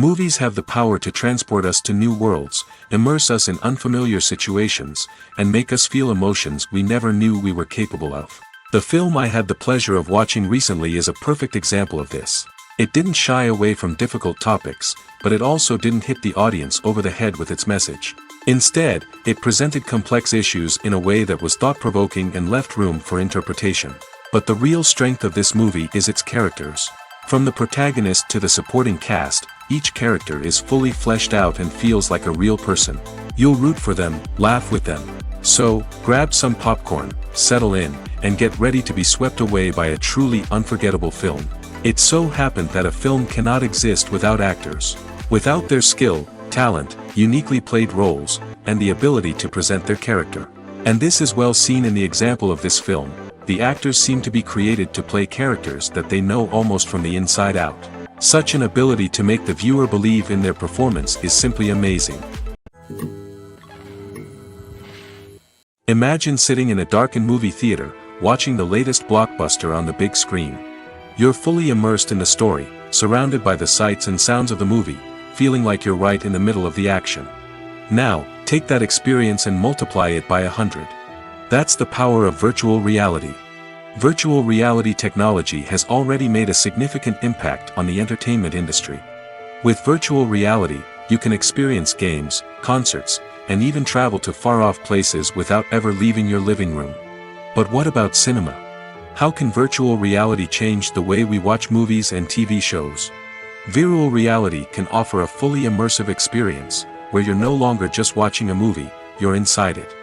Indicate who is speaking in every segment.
Speaker 1: Movies have the power to transport us to new worlds, immerse us in unfamiliar situations, and make us feel emotions we never knew we were capable of. The film I had the pleasure of watching recently is a perfect example of this. It didn't shy away from difficult topics, but it also didn't hit the audience over the head with its message. Instead, it presented complex issues in a way that was thought-provoking and left room for interpretation. But the real strength of this movie is its characters. From the protagonist to the supporting cast, each character is fully fleshed out and feels like a real person. You'll root for them, laugh with them. So, grab some popcorn, settle in, and get ready to be swept away by a truly unforgettable film. It so happened that a film cannot exist without actors. Without their skill, talent, uniquely played roles, and the ability to present their character. And this is well seen in the example of this film. The actors seem to be created to play characters that they know almost from the inside out. Such an ability to make the viewer believe in their performance is simply amazing. Imagine sitting in a darkened movie theater, watching the latest blockbuster on the big screen. You're fully immersed in the story, surrounded by the sights and sounds of the movie, feeling like you're right in the middle of the action. Now, take that experience and multiply it by 100. That's the power of virtual reality. Virtual reality technology has already made a significant impact on the entertainment industry. With virtual reality, you can experience games, concerts, and even travel to far-off places without ever leaving your living room. But what about cinema? How can virtual reality change the way we watch movies and TV shows? Virtual reality can offer a fully immersive experience, where you're no longer just watching a movie, you're inside it.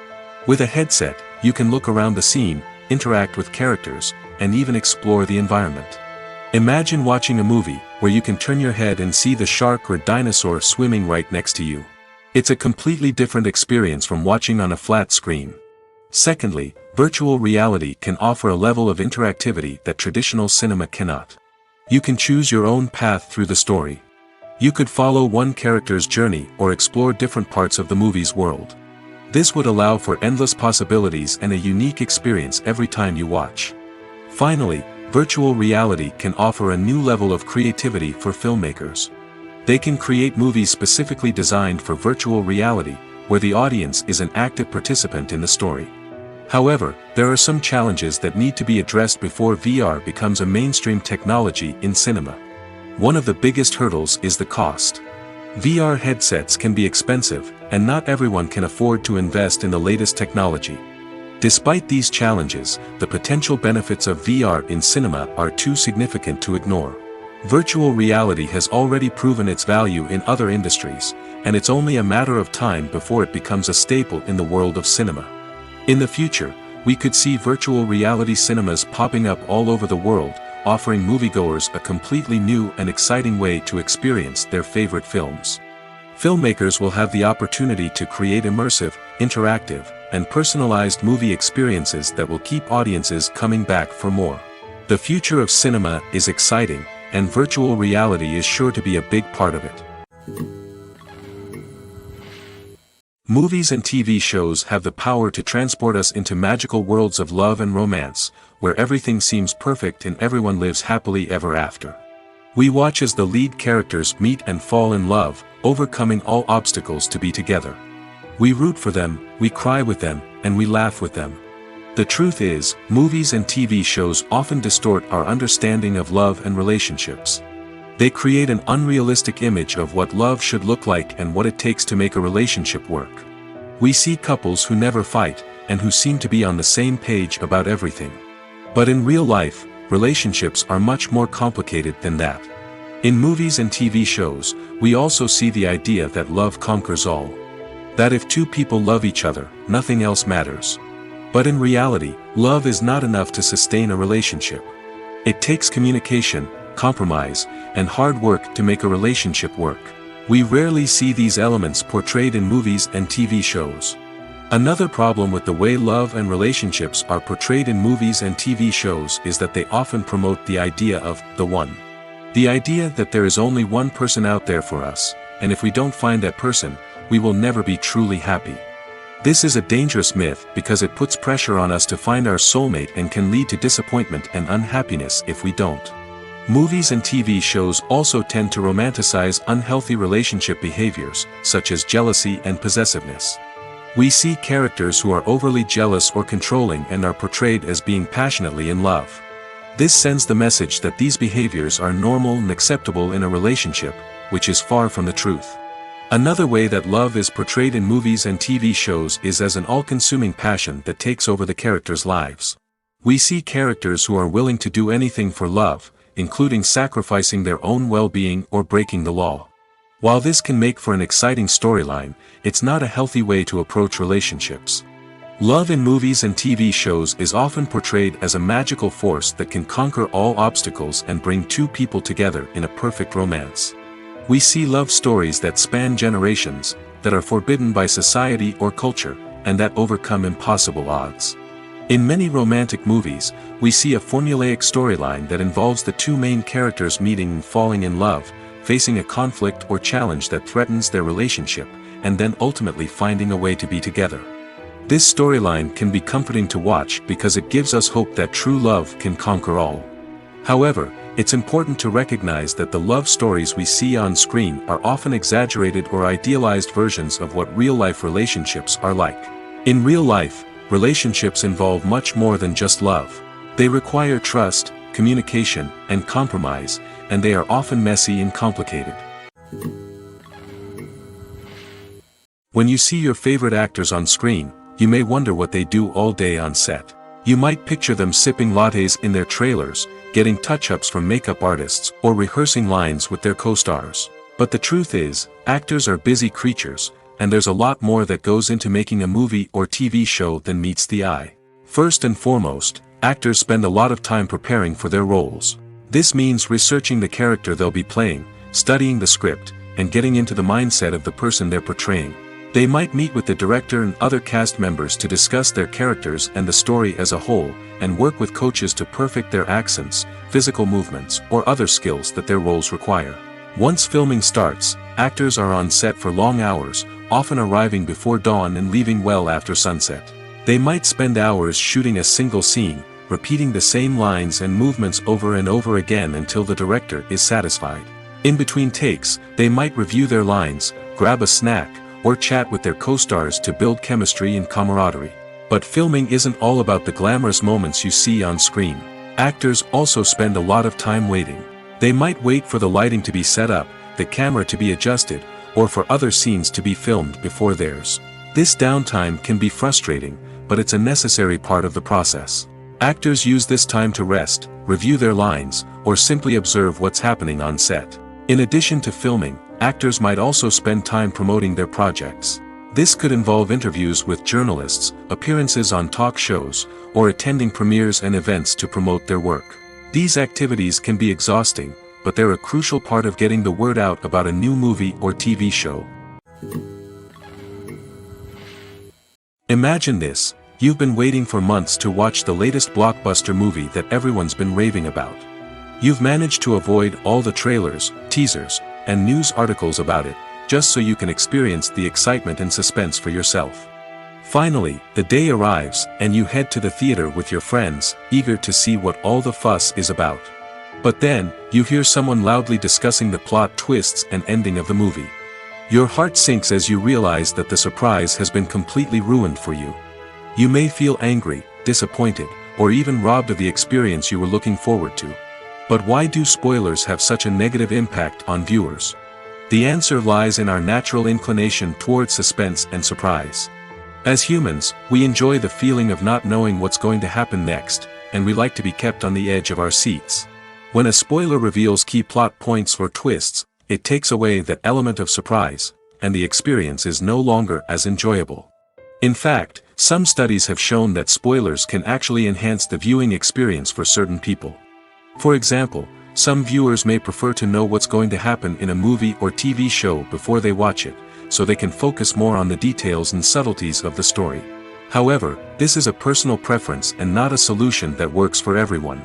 Speaker 1: With a headset, you can look around the scene, interact with characters, and even explore the environment. Imagine watching a movie, where you can turn your head and see the shark or dinosaur swimming right next to you. It's a completely different experience from watching on a flat screen. Secondly, virtual reality can offer a level of interactivity that traditional cinema cannot. You can choose your own path through the story. You could follow one character's journey or explore different parts of the movie's world. This would allow for endless possibilities and a unique experience every time you watch. Finally, virtual reality can offer a new level of creativity for filmmakers. They can create movies specifically designed for virtual reality, where the audience is an active participant in the story. However, there are some challenges that need to be addressed before VR becomes a mainstream technology in cinema. One of the biggest hurdles is the cost. VR headsets can be expensive, and not everyone can afford to invest in the latest technology. Despite these challenges, the potential benefits of VR in cinema are too significant to ignore. Virtual reality has already proven its value in other industries, and it's only a matter of time before it becomes a staple in the world of cinema. In the future, we could see virtual reality cinemas popping up all over the world, offering moviegoers a completely new and exciting way to experience their favorite films. Filmmakers will have the opportunity to create immersive, interactive, and personalized movie experiences that will keep audiences coming back for more. The future of cinema is exciting, and virtual reality is sure to be a big part of it. Movies and TV shows have the power to transport us into magical worlds of love and romance, where everything seems perfect and everyone lives happily ever after. We watch as the lead characters meet and fall in love, overcoming all obstacles to be together. We root for them, we cry with them, and we laugh with them. The truth is, movies and TV shows often distort our understanding of love and relationships. They create an unrealistic image of what love should look like and what it takes to make a relationship work. We see couples who never fight, and who seem to be on the same page about everything. But in real life, relationships are much more complicated than that. In movies and TV shows, we also see the idea that love conquers all. That if two people love each other, nothing else matters. But in reality, love is not enough to sustain a relationship. It takes communication, compromise, and hard work to make a relationship work. We rarely see these elements portrayed in movies and TV shows. Another problem with the way love and relationships are portrayed in movies and TV shows is that they often promote the idea of the one. The idea that there is only one person out there for us, and if we don't find that person, we will never be truly happy. This is a dangerous myth because it puts pressure on us to find our soulmate and can lead to disappointment and unhappiness if we don't. Movies and TV shows also tend to romanticize unhealthy relationship behaviors, such as jealousy and possessiveness. We see characters who are overly jealous or controlling and are portrayed as being passionately in love. This sends the message that these behaviors are normal and acceptable in a relationship, which is far from the truth. Another way that love is portrayed in movies and TV shows is as an all-consuming passion that takes over the characters' lives. We see characters who are willing to do anything for love, including sacrificing their own well-being or breaking the law. While this can make for an exciting storyline, it's not a healthy way to approach relationships. Love in movies and TV shows is often portrayed as a magical force that can conquer all obstacles and bring two people together in a perfect romance. We see love stories that span generations, that are forbidden by society or culture, and that overcome impossible odds. In many romantic movies, we see a formulaic storyline that involves the two main characters meeting and falling in love, facing a conflict or challenge that threatens their relationship, and then ultimately finding a way to be together. This storyline can be comforting to watch because it gives us hope that true love can conquer all. However, it's important to recognize that the love stories we see on screen are often exaggerated or idealized versions of what real-life relationships are like. In real life, relationships involve much more than just love. They require trust, communication, and compromise, and they are often messy and complicated. When you see your favorite actors on screen, you may wonder what they do all day on set. You might picture them sipping lattes in their trailers, getting touch-ups from makeup artists, or rehearsing lines with their co-stars. But the truth is, actors are busy creatures, and there's a lot more that goes into making a movie or TV show than meets the eye. First and foremost, actors spend a lot of time preparing for their roles. This means researching the character they'll be playing, studying the script, and getting into the mindset of the person they're portraying. They might meet with the director and other cast members to discuss their characters and the story as a whole, and work with coaches to perfect their accents, physical movements, or other skills that their roles require. Once filming starts, actors are on set for long hours, often arriving before dawn and leaving well after sunset. They might spend hours shooting a single scene, repeating the same lines and movements over and over again until the director is satisfied. In between takes, they might review their lines, grab a snack, or chat with their co-stars to build chemistry and camaraderie. But filming isn't all about the glamorous moments you see on screen. Actors also spend a lot of time waiting. They might wait for the lighting to be set up, the camera to be adjusted, or for other scenes to be filmed before theirs. This downtime can be frustrating, but it's a necessary part of the process. Actors use this time to rest, review their lines, or simply observe what's happening on set. In addition to filming, actors might also spend time promoting their projects. This could involve interviews with journalists, appearances on talk shows, or attending premieres and events to promote their work. These activities can be exhausting, but they're a crucial part of getting the word out about a new movie or TV show. Imagine this: you've been waiting for months to watch the latest blockbuster movie that everyone's been raving about. You've managed to avoid all the trailers, teasers, and news articles about it, just so you can experience the excitement and suspense for yourself. Finally, the day arrives, and you head to the theater with your friends, eager to see what all the fuss is about. But then, you hear someone loudly discussing the plot twists and ending of the movie. Your heart sinks as you realize that the surprise has been completely ruined for you. You may feel angry, disappointed, or even robbed of the experience you were looking forward to. But why do spoilers have such a negative impact on viewers? The answer lies in our natural inclination toward suspense and surprise. As humans, we enjoy the feeling of not knowing what's going to happen next, and we like to be kept on the edge of our seats. When a spoiler reveals key plot points or twists, it takes away that element of surprise, and the experience is no longer as enjoyable. In fact, some studies have shown that spoilers can actually enhance the viewing experience for certain people. For example, some viewers may prefer to know what's going to happen in a movie or TV show before they watch it, so they can focus more on the details and subtleties of the story. However, this is a personal preference and not a solution that works for everyone.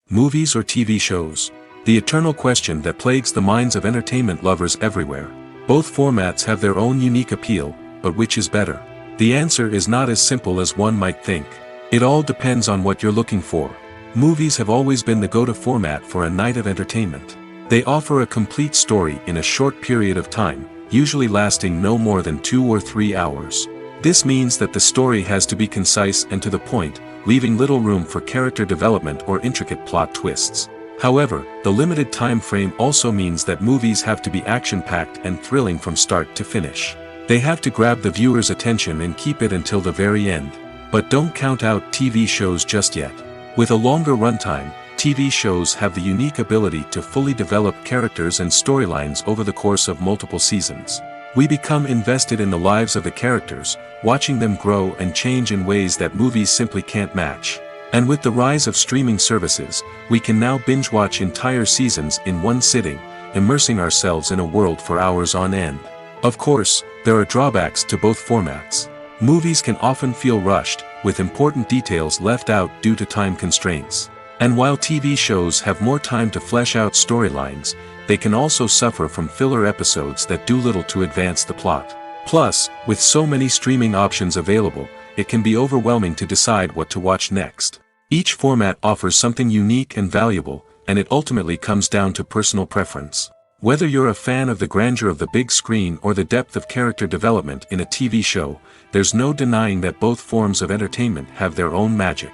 Speaker 1: Movies or TV shows? The eternal question that plagues the minds of entertainment lovers everywhere. Both formats have their own unique appeal, but which is better? The answer is not as simple as one might think. It all depends on what you're looking for. Movies have always been the go-to format for a night of entertainment. They offer a complete story in a short period of time, usually lasting no more than 2 or 3 hours. This means that the story has to be concise and to the point, leaving little room for character development or intricate plot twists. However, the limited time frame also means that movies have to be action-packed and thrilling from start to finish. They have to grab the viewer's attention and keep it until the very end. But don't count out TV shows just yet. With a longer runtime, TV shows have the unique ability to fully develop characters and storylines over the course of multiple seasons. We become invested in the lives of the characters, watching them grow and change in ways that movies simply can't match. And with the rise of streaming services, we can now binge-watch entire seasons in one sitting, immersing ourselves in a world for hours on end. Of course, there are drawbacks to both formats. Movies can often feel rushed, with important details left out due to time constraints. And while TV shows have more time to flesh out storylines, they can also suffer from filler episodes that do little to advance the plot. Plus, with so many streaming options available, it can be overwhelming to decide what to watch next. Each format offers something unique and valuable, and it ultimately comes down to personal preference. Whether you're a fan of the grandeur of the big screen or the depth of character development in a TV show, there's no denying that both forms of entertainment have their own magic.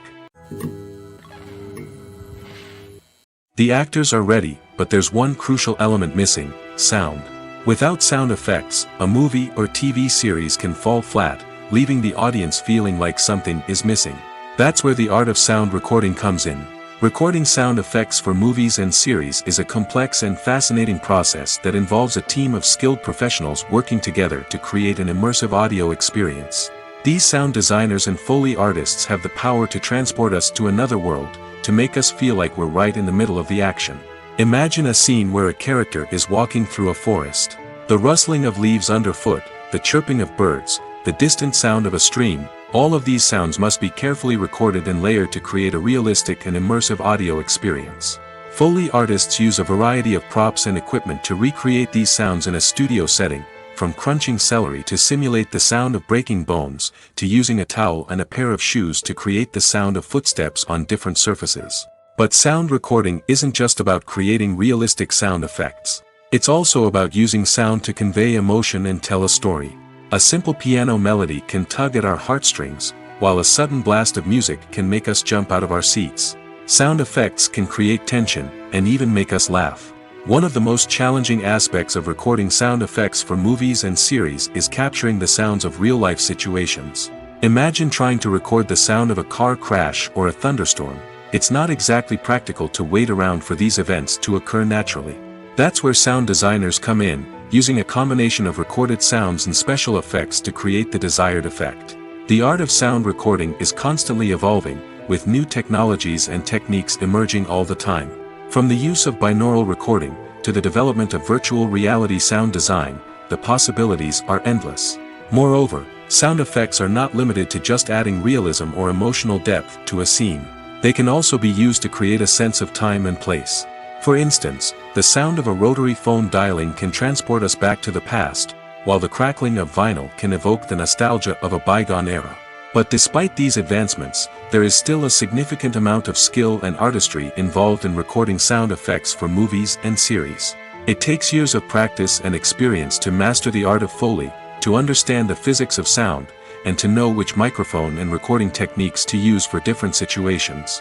Speaker 1: The actors are ready, but there's one crucial element missing: sound. Without sound effects, a movie or TV series can fall flat, leaving the audience feeling like something is missing. That's where the art of sound recording comes in. Recording sound effects for movies and series is a complex and fascinating process that involves a team of skilled professionals working together to create an immersive audio experience. These sound designers and Foley artists have the power to transport us to another world, to make us feel like we're right in the middle of the action. Imagine a scene where a character is walking through a forest. The rustling of leaves underfoot, the chirping of birds, the distant sound of a stream, all of these sounds must be carefully recorded and layered to create a realistic and immersive audio experience. Foley artists use a variety of props and equipment to recreate these sounds in a studio setting, from crunching celery to simulate the sound of breaking bones, to using a towel and a pair of shoes to create the sound of footsteps on different surfaces. But sound recording isn't just about creating realistic sound effects. It's also about using sound to convey emotion and tell a story. A simple piano melody can tug at our heartstrings, while a sudden blast of music can make us jump out of our seats. Sound effects can create tension, and even make us laugh. One of the most challenging aspects of recording sound effects for movies and series is capturing the sounds of real-life situations. Imagine trying to record the sound of a car crash or a thunderstorm. It's not exactly practical to wait around for these events to occur naturally. That's where sound designers come in, using a combination of recorded sounds and special effects to create the desired effect. The art of sound recording is constantly evolving, with new technologies and techniques emerging all the time. From the use of binaural recording, to the development of virtual reality sound design, the possibilities are endless. Moreover, sound effects are not limited to just adding realism or emotional depth to a scene. They can also be used to create a sense of time and place. For instance, the sound of a rotary phone dialing can transport us back to the past, while the crackling of vinyl can evoke the nostalgia of a bygone era. But despite these advancements, there is still a significant amount of skill and artistry involved in recording sound effects for movies and series. It takes years of practice and experience to master the art of Foley, to understand the physics of sound, and to know which microphone and recording techniques to use for different situations.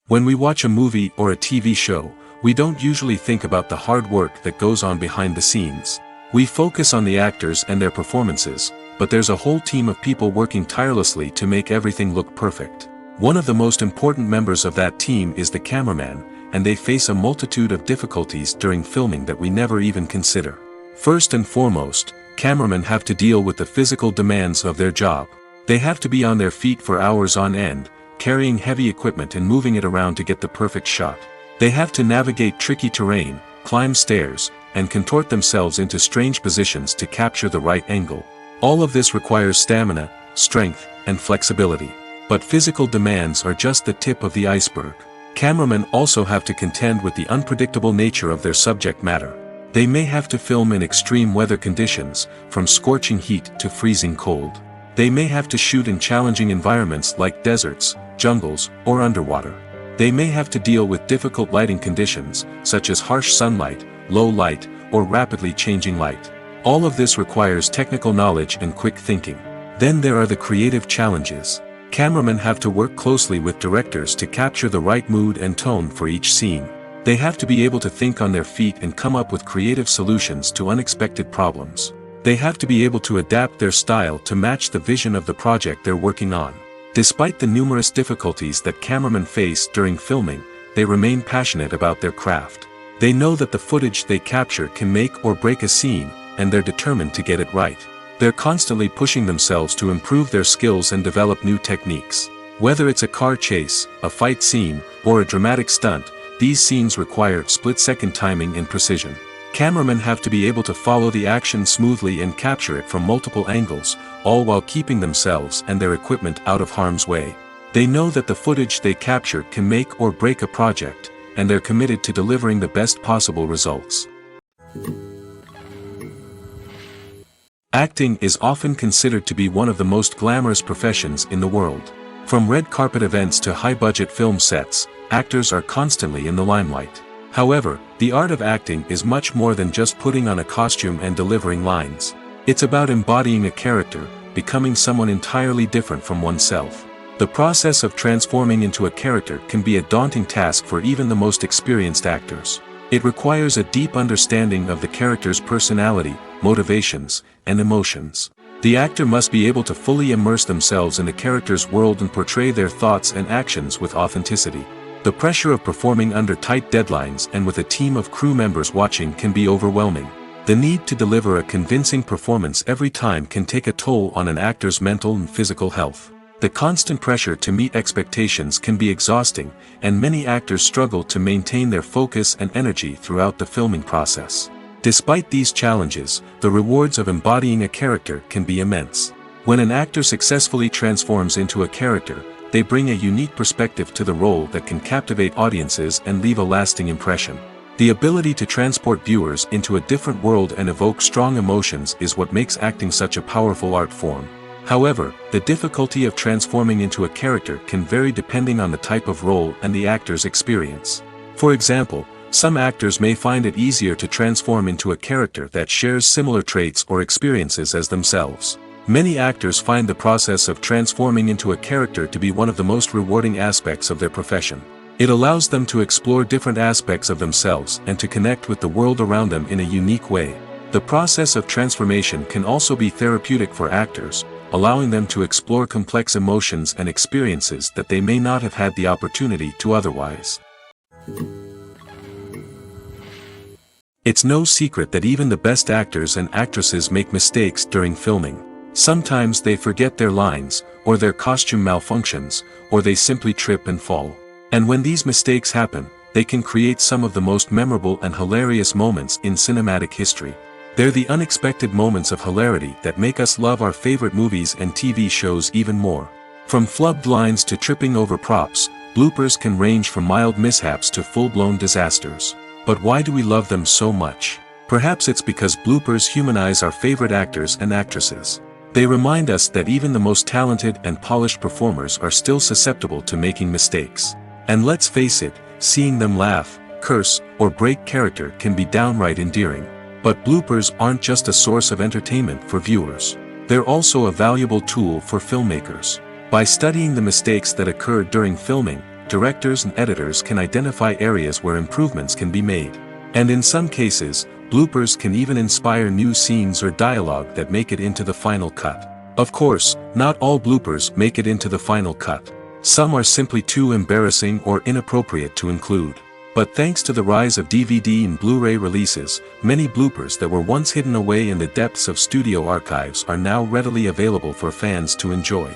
Speaker 1: When we watch a movie or a TV show, we don't usually think about the hard work that goes on behind the scenes. We focus on the actors and their performances, but there's a whole team of people working tirelessly to make everything look perfect. One of the most important members of that team is the cameraman, and they face a multitude of difficulties during filming that we never even consider. First and foremost, cameramen have to deal with the physical demands of their job. They have to be on their feet for hours on end, carrying heavy equipment and moving it around to get the perfect shot. They have to navigate tricky terrain, climb stairs, and contort themselves into strange positions to capture the right angle. All of this requires stamina, strength, and flexibility. But physical demands are just the tip of the iceberg. Cameramen also have to contend with the unpredictable nature of their subject matter. They may have to film in extreme weather conditions, from scorching heat to freezing cold. They may have to shoot in challenging environments like deserts, jungles, or underwater. They may have to deal with difficult lighting conditions, such as harsh sunlight, low light, or rapidly changing light. All of this requires technical knowledge and quick thinking. Then there are the creative challenges. Cameramen have to work closely with directors to capture the right mood and tone for each scene. They have to be able to think on their feet and come up with creative solutions to unexpected problems. They have to be able to adapt their style to match the vision of the project they're working on. Despite the numerous difficulties that cameramen face during filming, they remain passionate about their craft. They know that the footage they capture can make or break a scene, and they're determined to get it right. They're constantly pushing themselves to improve their skills and develop new techniques. Whether it's a car chase, a fight scene, or a dramatic stunt, these scenes require split-second timing and precision. Cameramen have to be able to follow the action smoothly and capture it from multiple angles, all while keeping themselves and their equipment out of harm's way. They know that the footage they capture can make or break a project, and they're committed to delivering the best possible results. Acting is often considered to be one of the most glamorous professions in the world. From red carpet events to high-budget film sets, actors are constantly in the limelight. However, the art of acting is much more than just putting on a costume and delivering lines. It's about embodying a character, becoming someone entirely different from oneself. The process of transforming into a character can be a daunting task for even the most experienced actors. It requires a deep understanding of the character's personality, motivations, and emotions. The actor must be able to fully immerse themselves in the character's world and portray their thoughts and actions with authenticity. The pressure of performing under tight deadlines and with a team of crew members watching can be overwhelming. The need to deliver a convincing performance every time can take a toll on an actor's mental and physical health. The constant pressure to meet expectations can be exhausting, and many actors struggle to maintain their focus and energy throughout the filming process. Despite these challenges, the rewards of embodying a character can be immense. When an actor successfully transforms into a character, they bring a unique perspective to the role that can captivate audiences and leave a lasting impression. The ability to transport viewers into a different world and evoke strong emotions is what makes acting such a powerful art form. However, the difficulty of transforming into a character can vary depending on the type of role and the actor's experience. For example, some actors may find it easier to transform into a character that shares similar traits or experiences as themselves. Many actors find the process of transforming into a character to be one of the most rewarding aspects of their profession. It allows them to explore different aspects of themselves and to connect with the world around them in a unique way. The process of transformation can also be therapeutic for actors, allowing them to explore complex emotions and experiences that they may not have had the opportunity to otherwise. It's no secret that even the best actors and actresses make mistakes during filming. Sometimes they forget their lines, or their costume malfunctions, or they simply trip and fall. And when these mistakes happen, they can create some of the most memorable and hilarious moments in cinematic history. They're the unexpected moments of hilarity that make us love our favorite movies and TV shows even more. From flubbed lines to tripping over props, bloopers can range from mild mishaps to full-blown disasters. But why do we love them so much? Perhaps it's because bloopers humanize our favorite actors and actresses. They remind us that even the most talented and polished performers are still susceptible to making mistakes. And let's face it, seeing them laugh, curse, or break character can be downright endearing. But bloopers aren't just a source of entertainment for viewers. They're also a valuable tool for filmmakers. By studying the mistakes that occur during filming, directors and editors can identify areas where improvements can be made. And in some cases, bloopers can even inspire new scenes or dialogue that make it into the final cut. Of course, not all bloopers make it into the final cut. Some are simply too embarrassing or inappropriate to include. But thanks to the rise of DVD and Blu-ray releases, many bloopers that were once hidden away in the depths of studio archives are now readily available for fans to enjoy.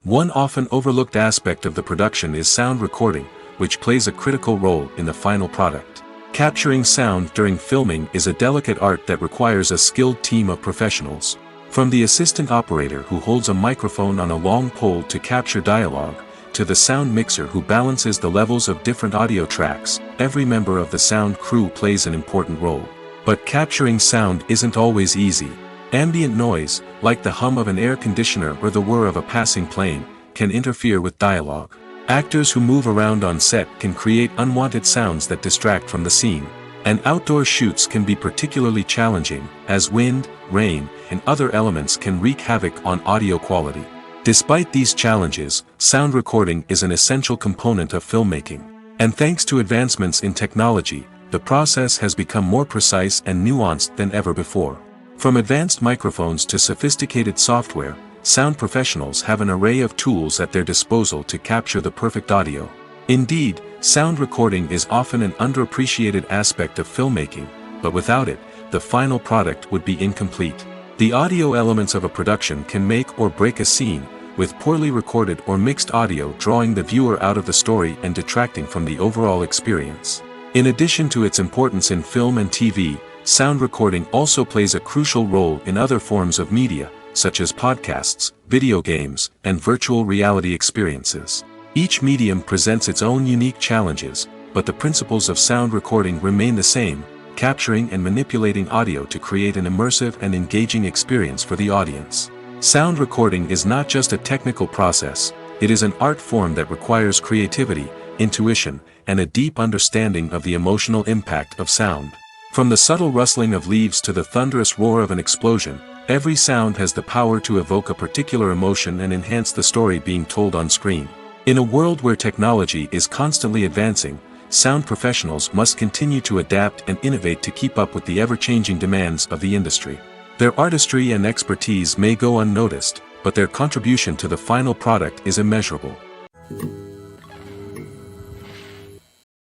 Speaker 1: One often overlooked aspect of the production is sound recording, which plays a critical role in the final product. Capturing sound during filming is a delicate art that requires a skilled team of professionals. From the assistant operator who holds a microphone on a long pole to capture dialogue, to the sound mixer who balances the levels of different audio tracks, every member of the sound crew plays an important role. But capturing sound isn't always easy. Ambient noise, like the hum of an air conditioner or the whir of a passing plane, can interfere with dialogue. Actors who move around on set can create unwanted sounds that distract from the scene. And outdoor shoots can be particularly challenging, as wind, rain, and other elements can wreak havoc on audio quality. Despite these challenges, sound recording is an essential component of filmmaking. And thanks to advancements in technology, the process has become more precise and nuanced than ever before. From advanced microphones to sophisticated software, sound professionals have an array of tools at their disposal to capture the perfect audio. Indeed, sound recording is often an underappreciated aspect of filmmaking, but without it, the final product would be incomplete. The audio elements of a production can make or break a scene, with poorly recorded or mixed audio drawing the viewer out of the story and detracting from the overall experience. In addition to its importance in film and TV, sound recording also plays a crucial role in other forms of media, such as podcasts, video games, and virtual reality experiences. Each medium presents its own unique challenges, but the principles of sound recording remain the same, capturing and manipulating audio to create an immersive and engaging experience for the audience. Sound recording is not just a technical process, it is an art form that requires creativity, intuition, and a deep understanding of the emotional impact of sound. From the subtle rustling of leaves to the thunderous roar of an explosion, every sound has the power to evoke a particular emotion and enhance the story being told on screen. In a world where technology is constantly advancing, sound professionals must continue to adapt and innovate to keep up with the ever-changing demands of the industry. Their artistry and expertise may go unnoticed, but their contribution to the final product is immeasurable.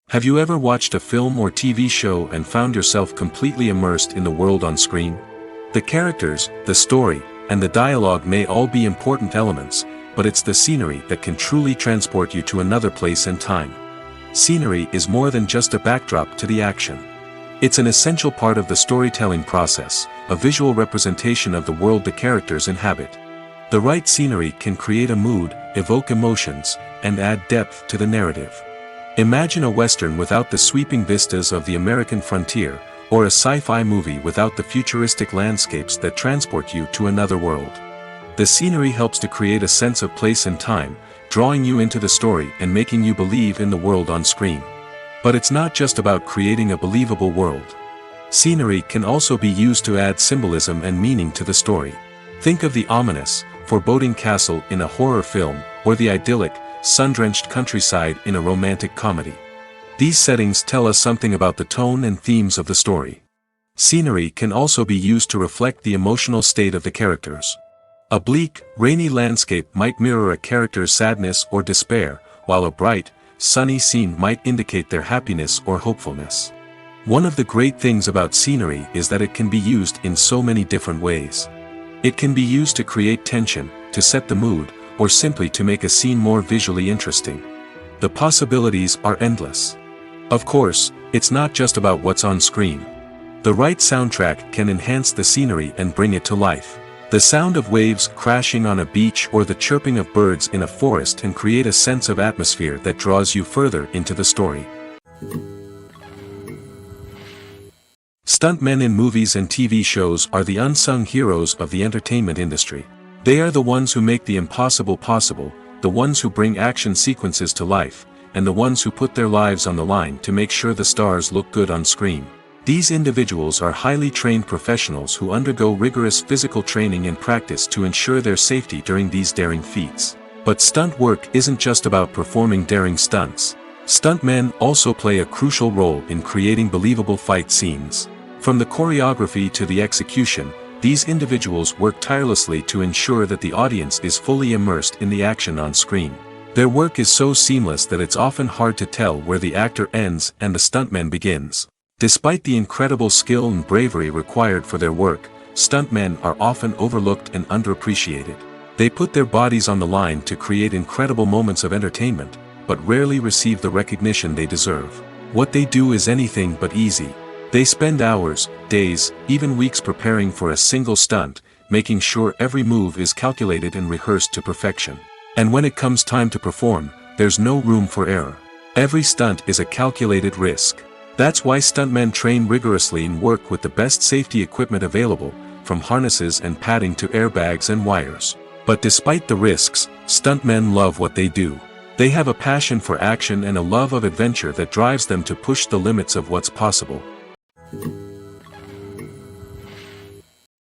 Speaker 1: Have you ever watched a film or TV show and found yourself completely immersed in the world on screen? The characters, the story, and the dialogue may all be important elements, but it's the scenery that can truly transport you to another place and time. Scenery is more than just a backdrop to the action. It's an essential part of the storytelling process, a visual representation of the world the characters inhabit. The right scenery can create a mood, evoke emotions, and add depth to the narrative. Imagine a Western without the sweeping vistas of the American frontier, or a sci-fi movie without the futuristic landscapes that transport you to another world. The scenery helps to create a sense of place and time, drawing you into the story and making you believe in the world on screen. But it's not just about creating a believable world. Scenery can also be used to add symbolism and meaning to the story. Think of the ominous, foreboding castle in a horror film, or the idyllic, sun-drenched countryside in a romantic comedy. These settings tell us something about the tone and themes of the story. Scenery can also be used to reflect the emotional state of the characters. A bleak, rainy landscape might mirror a character's sadness or despair, while a bright, sunny scene might indicate their happiness or hopefulness. One of the great things about scenery is that it can be used in so many different ways. It can be used to create tension, to set the mood, or simply to make a scene more visually interesting. The possibilities are endless. Of course, it's not just about what's on screen. The right soundtrack can enhance the scenery and bring it to life. The sound of waves crashing on a beach or the chirping of birds in a forest can create a sense of atmosphere that draws you further into the story. Stuntmen in movies and TV shows are the unsung heroes of the entertainment industry. They are the ones who make the impossible possible, the ones who bring action sequences to life, and the ones who put their lives on the line to make sure the stars look good on screen. These individuals are highly trained professionals who undergo rigorous physical training and practice to ensure their safety during these daring feats. But stunt work isn't just about performing daring stunts. Stuntmen also play a crucial role in creating believable fight scenes. From the choreography to the execution, these individuals work tirelessly to ensure that the audience is fully immersed in the action on screen. Their work is so seamless that it's often hard to tell where the actor ends and the stuntman begins. Despite the incredible skill and bravery required for their work, stuntmen are often overlooked and underappreciated. They put their bodies on the line to create incredible moments of entertainment, but rarely receive the recognition they deserve. What they do is anything but easy. They spend hours, days, even weeks preparing for a single stunt, making sure every move is calculated and rehearsed to perfection. And when it comes time to perform, there's no room for error. Every stunt is a calculated risk. That's why stuntmen train rigorously and work with the best safety equipment available, from harnesses and padding to airbags and wires. But despite the risks, stuntmen love what they do. They have a passion for action and a love of adventure that drives them to push the limits of what's possible.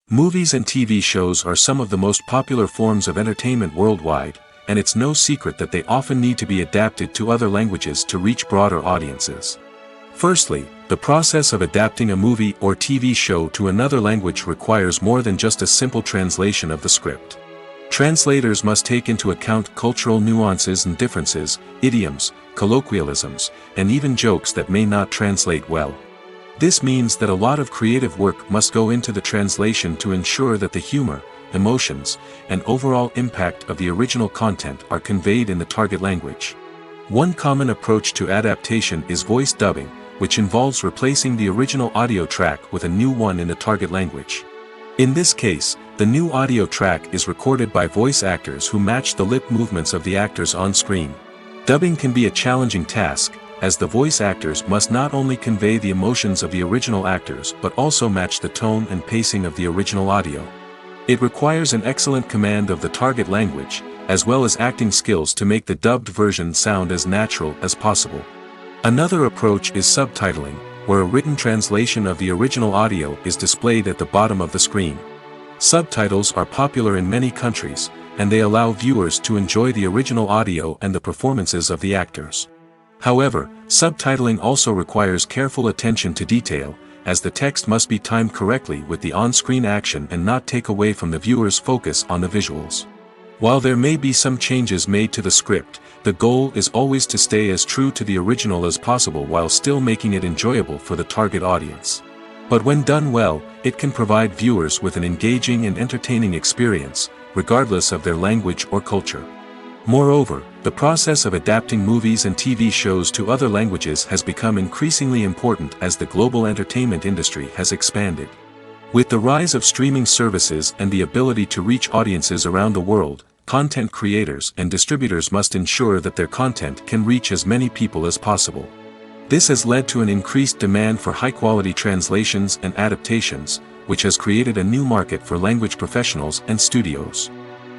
Speaker 1: Movies and TV shows are some of the most popular forms of entertainment worldwide, and it's no secret that they often need to be adapted to other languages to reach broader audiences. Firstly, the process of adapting a movie or TV show to another language requires more than just a simple translation of the script. Translators must take into account cultural nuances and differences, idioms, colloquialisms, and even jokes that may not translate well. This means that a lot of creative work must go into the translation to ensure that the humor, emotions, and overall impact of the original content are conveyed in the target language. One common approach to adaptation is voice dubbing, which involves replacing the original audio track with a new one in the target language. In this case, the new audio track is recorded by voice actors who match the lip movements of the actors on screen. Dubbing can be a challenging task, as the voice actors must not only convey the emotions of the original actors but also match the tone and pacing of the original audio. It requires an excellent command of the target language, as well as acting skills to make the dubbed version sound as natural as possible. Another approach is subtitling, where a written translation of the original audio is displayed at the bottom of the screen. Subtitles are popular in many countries, and they allow viewers to enjoy the original audio and the performances of the actors. However, subtitling also requires careful attention to detail, as the text must be timed correctly with the on-screen action and not take away from the viewer's focus on the visuals. While there may be some changes made to the script, the goal is always to stay as true to the original as possible while still making it enjoyable for the target audience. But when done well, it can provide viewers with an engaging and entertaining experience, regardless of their language or culture. Moreover, the process of adapting movies and TV shows to other languages has become increasingly important as the global entertainment industry has expanded. With the rise of streaming services and the ability to reach audiences around the world, content creators and distributors must ensure that their content can reach as many people as possible. This has led to an increased demand for high-quality translations and adaptations, which has created a new market for language professionals and studios.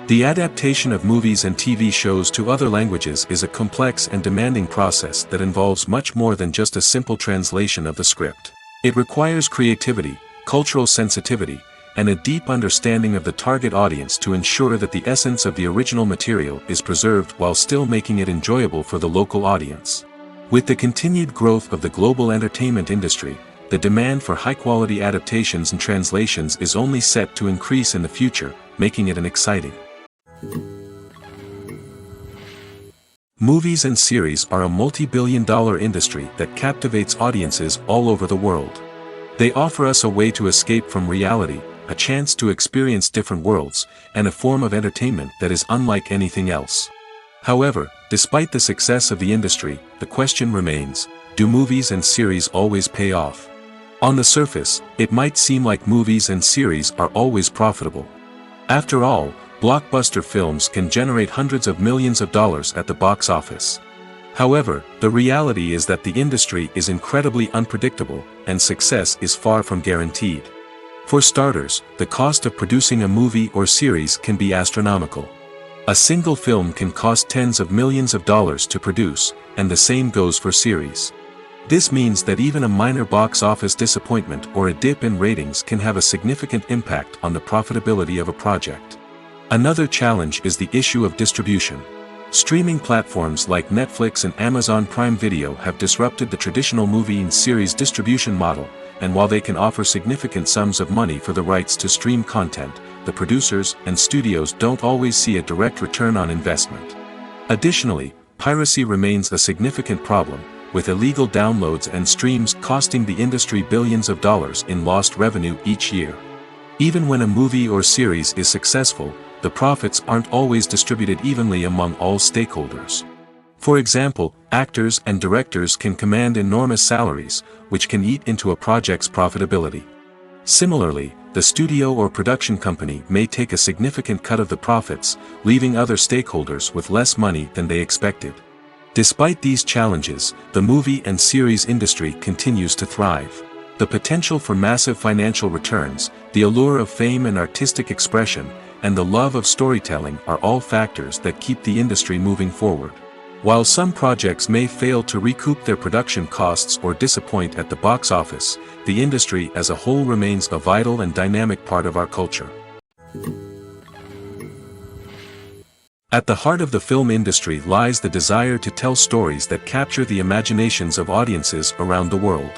Speaker 1: The adaptation of movies and TV shows to other languages is a complex and demanding process that involves much more than just a simple translation of the script. It requires creativity, cultural sensitivity, and a deep understanding of the target audience to ensure that the essence of the original material is preserved while still making it enjoyable for the local audience. With the continued growth of the global entertainment industry, the demand for high-quality adaptations and translations is only set to increase in the future, making it an exciting. Movies and series are a multi-billion-dollar industry that captivates audiences all over the world. They offer us a way to escape from reality, a chance to experience different worlds, and a form of entertainment that is unlike anything else. However, despite the success of the industry, the question remains, do movies and series always pay off? On the surface, it might seem like movies and series are always profitable. After all, blockbuster films can generate hundreds of millions of dollars at the box office. However, the reality is that the industry is incredibly unpredictable, and success is far from guaranteed. For starters, the cost of producing a movie or series can be astronomical. A single film can cost tens of millions of dollars to produce, and the same goes for series. This means that even a minor box office disappointment or a dip in ratings can have a significant impact on the profitability of a project. Another challenge is the issue of distribution. Streaming platforms like Netflix and Amazon Prime Video have disrupted the traditional movie and series distribution model, and while they can offer significant sums of money for the rights to stream content, the producers and studios don't always see a direct return on investment. Additionally, piracy remains a significant problem, with illegal downloads and streams costing the industry billions of dollars in lost revenue each year. Even when a movie or series is successful, the profits aren't always distributed evenly among all stakeholders. For example, actors and directors can command enormous salaries, which can eat into a project's profitability. Similarly, the studio or production company may take a significant cut of the profits, leaving other stakeholders with less money than they expected. Despite these challenges, the movie and series industry continues to thrive. The potential for massive financial returns, the allure of fame and artistic expression, and the love of storytelling are all factors that keep the industry moving forward. While some projects may fail to recoup their production costs or disappoint at the box office, the industry as a whole remains a vital and dynamic part of our culture. At the heart of the film industry lies the desire to tell stories that capture the imaginations of audiences around the world.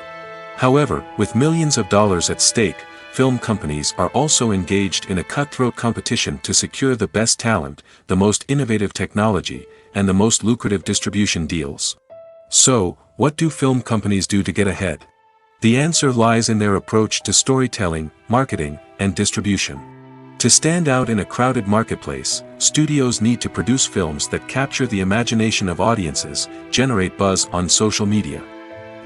Speaker 1: However, with millions of dollars at stake, film companies are also engaged in a cutthroat competition to secure the best talent, the most innovative technology, and the most lucrative distribution deals. So, what do film companies do to get ahead? The answer lies in their approach to storytelling, marketing, and distribution. To stand out in a crowded marketplace, studios need to produce films that capture the imagination of audiences, generate buzz on social media.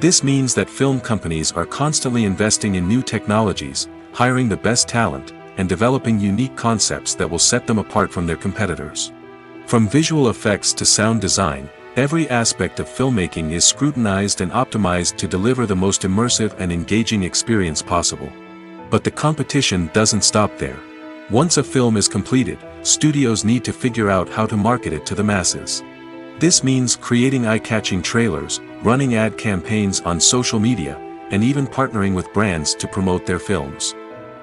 Speaker 1: This means that film companies are constantly investing in new technologies, hiring the best talent, and developing unique concepts that will set them apart from their competitors. From visual effects to sound design, every aspect of filmmaking is scrutinized and optimized to deliver the most immersive and engaging experience possible. But the competition doesn't stop there. Once a film is completed, studios need to figure out how to market it to the masses. This means creating eye-catching trailers, running ad campaigns on social media, and even partnering with brands to promote their films.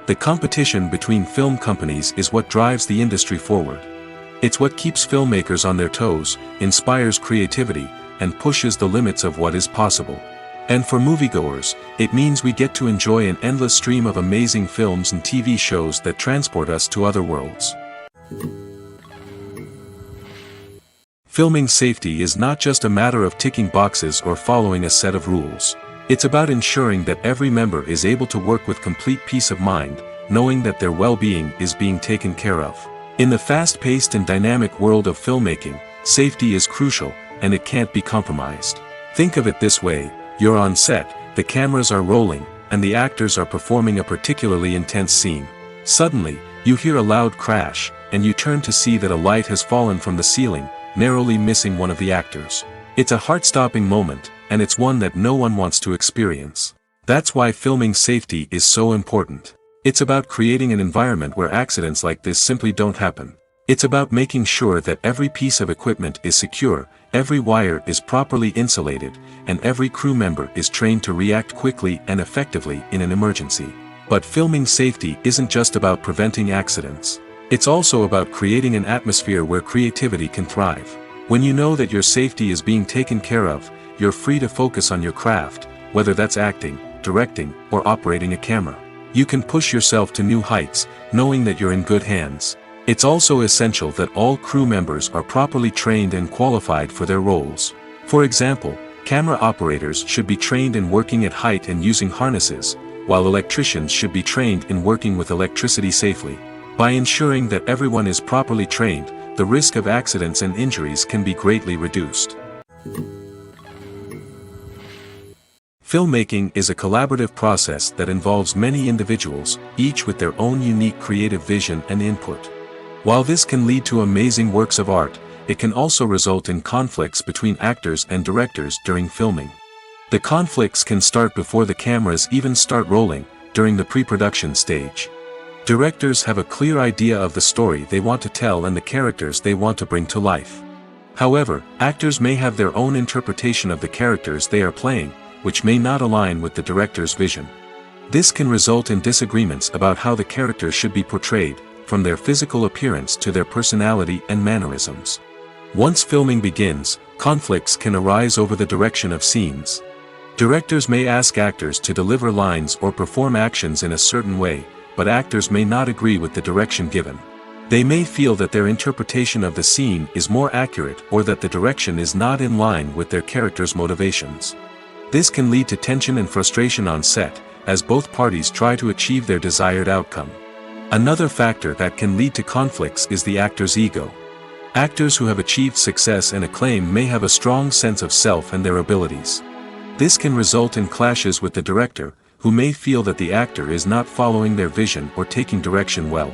Speaker 1: The competition between film companies is what drives the industry forward. It's what keeps filmmakers on their toes, inspires creativity, and pushes the limits of what is possible. And for moviegoers, it means we get to enjoy an endless stream of amazing films and TV shows that transport us to other worlds. Filming safety is not just a matter of ticking boxes or following a set of rules. It's about ensuring that every member is able to work with complete peace of mind, knowing that their well-being is being taken care of. In the fast-paced and dynamic world of filmmaking, safety is crucial, and it can't be compromised. Think of it this way: you're on set, the cameras are rolling, and the actors are performing a particularly intense scene. Suddenly, you hear a loud crash, and you turn to see that a light has fallen from the ceiling, narrowly missing one of the actors. It's a heart-stopping moment, and it's one that no one wants to experience. That's why filming safety is so important. It's about creating an environment where accidents like this simply don't happen. It's about making sure that every piece of equipment is secure, every wire is properly insulated, and every crew member is trained to react quickly and effectively in an emergency. But filming safety isn't just about preventing accidents. It's also about creating an atmosphere where creativity can thrive. When you know that your safety is being taken care of, you're free to focus on your craft, whether that's acting, directing, or operating a camera. You can push yourself to new heights, knowing that you're in good hands. It's also essential that all crew members are properly trained and qualified for their roles. For example, camera operators should be trained in working at height and using harnesses, while electricians should be trained in working with electricity safely. By ensuring that everyone is properly trained, the risk of accidents and injuries can be greatly reduced. Filmmaking is a collaborative process that involves many individuals, each with their own unique creative vision and input. While this can lead to amazing works of art, it can also result in conflicts between actors and directors during filming. The conflicts can start before the cameras even start rolling, during the pre-production stage. Directors have a clear idea of the story they want to tell and the characters they want to bring to life. However, actors may have their own interpretation of the characters they are playing, which may not align with the director's vision. This can result in disagreements about how the characters should be portrayed, from their physical appearance to their personality and mannerisms. Once filming begins, conflicts can arise over the direction of scenes. Directors may ask actors to deliver lines or perform actions in a certain way, but actors may not agree with the direction given. They may feel that their interpretation of the scene is more accurate or that the direction is not in line with their character's motivations. This can lead to tension and frustration on set, as both parties try to achieve their desired outcome. Another factor that can lead to conflicts is the actor's ego. Actors who have achieved success and acclaim may have a strong sense of self and their abilities. This can result in clashes with the director, who may feel that the actor is not following their vision or taking direction well.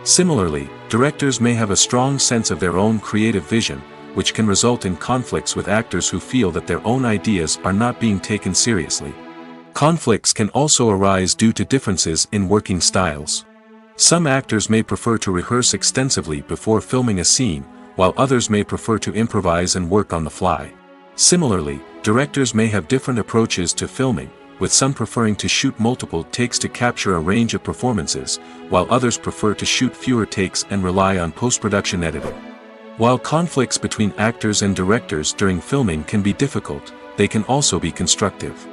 Speaker 1: Similarly, directors may have a strong sense of their own creative vision, which can result in conflicts with actors who feel that their own ideas are not being taken seriously. Conflicts can also arise due to differences in working styles. Some actors may prefer to rehearse extensively before filming a scene, while others may prefer to improvise and work on the fly. Similarly, directors may have different approaches to filming, with some preferring to shoot multiple takes to capture a range of performances, while others prefer to shoot fewer takes and rely on post-production editing. While conflicts between actors and directors during filming can be difficult, they can also be constructive.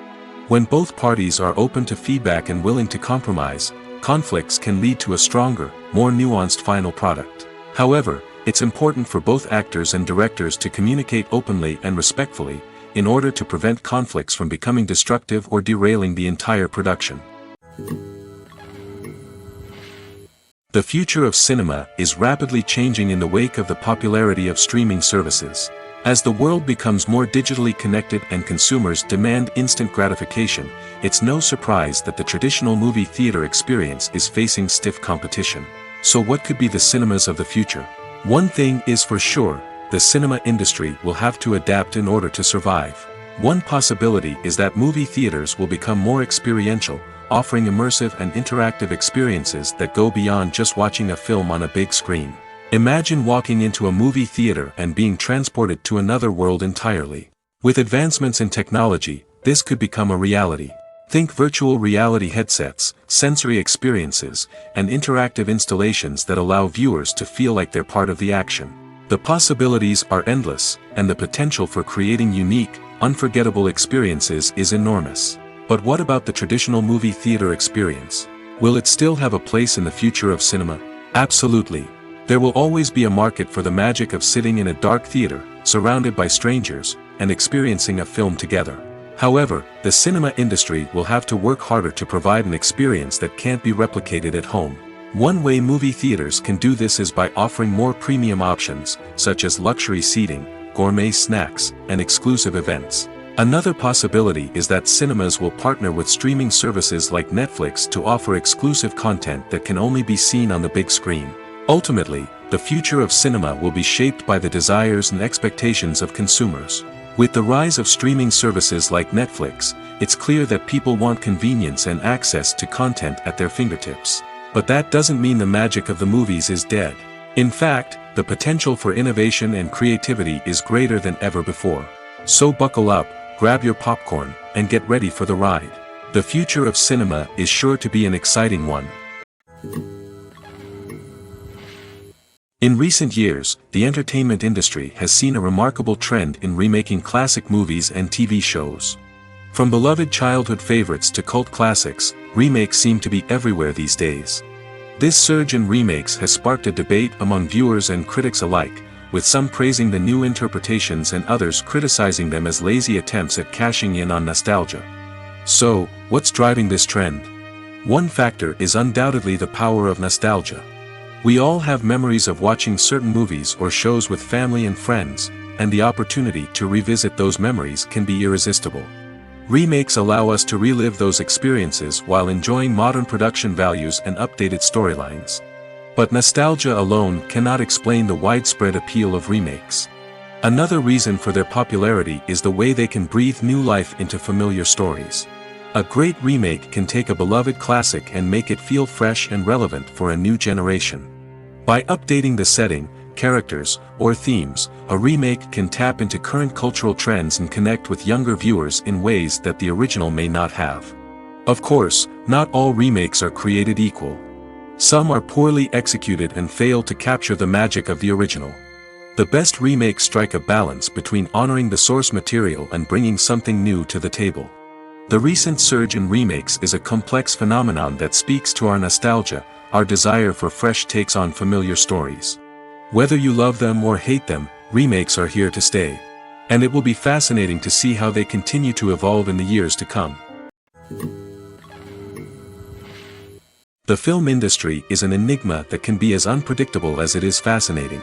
Speaker 1: When both parties are open to feedback and willing to compromise, conflicts can lead to a stronger, more nuanced final product. However, it's important for both actors and directors to communicate openly and respectfully, in order to prevent conflicts from becoming destructive or derailing the entire production. The future of cinema is rapidly changing in the wake of the popularity of streaming services. As the world becomes more digitally connected and consumers demand instant gratification, it's no surprise that the traditional movie theater experience is facing stiff competition. So what could be the cinemas of the future? One thing is for sure, the cinema industry will have to adapt in order to survive. One possibility is that movie theaters will become more experiential, offering immersive and interactive experiences that go beyond just watching a film on a big screen. Imagine walking into a movie theater and being transported to another world entirely. With advancements in technology, this could become a reality. Think virtual reality headsets, sensory experiences, and interactive installations that allow viewers to feel like they're part of the action. The possibilities are endless, and the potential for creating unique, unforgettable experiences is enormous. But what about the traditional movie theater experience? Will it still have a place in the future of cinema? Absolutely. There will always be a market for the magic of sitting in a dark theater, surrounded by strangers, and experiencing a film together. However, the cinema industry will have to work harder to provide an experience that can't be replicated at home. One way movie theaters can do this is by offering more premium options, such as luxury seating, gourmet snacks, and exclusive events. Another possibility is that cinemas will partner with streaming services like Netflix to offer exclusive content that can only be seen on the big screen. Ultimately, the future of cinema will be shaped by the desires and expectations of consumers. With the rise of streaming services like Netflix, it's clear that people want convenience and access to content at their fingertips. But that doesn't mean the magic of the movies is dead. In fact, the potential for innovation and creativity is greater than ever before. So buckle up, grab your popcorn, and get ready for the ride. The future of cinema is sure to be an exciting one. In recent years, the entertainment industry has seen a remarkable trend in remaking classic movies and TV shows. From beloved childhood favorites to cult classics, remakes seem to be everywhere these days. This surge in remakes has sparked a debate among viewers and critics alike, with some praising the new interpretations and others criticizing them as lazy attempts at cashing in on nostalgia. So, what's driving this trend? One factor is undoubtedly the power of nostalgia. We all have memories of watching certain movies or shows with family and friends, and the opportunity to revisit those memories can be irresistible. Remakes allow us to relive those experiences while enjoying modern production values and updated storylines. But nostalgia alone cannot explain the widespread appeal of remakes. Another reason for their popularity is the way they can breathe new life into familiar stories. A great remake can take a beloved classic and make it feel fresh and relevant for a new generation. By updating the setting, characters, or themes, a remake can tap into current cultural trends and connect with younger viewers in ways that the original may not have. Of course, not all remakes are created equal. Some are poorly executed and fail to capture the magic of the original. The best remakes strike a balance between honoring the source material and bringing something new to the table. The recent surge in remakes is a complex phenomenon that speaks to our nostalgia, our desire for fresh takes on familiar stories. Whether you love them or hate them, remakes are here to stay. And it will be fascinating to see how they continue to evolve in the years to come. The film industry is an enigma that can be as unpredictable as it is fascinating.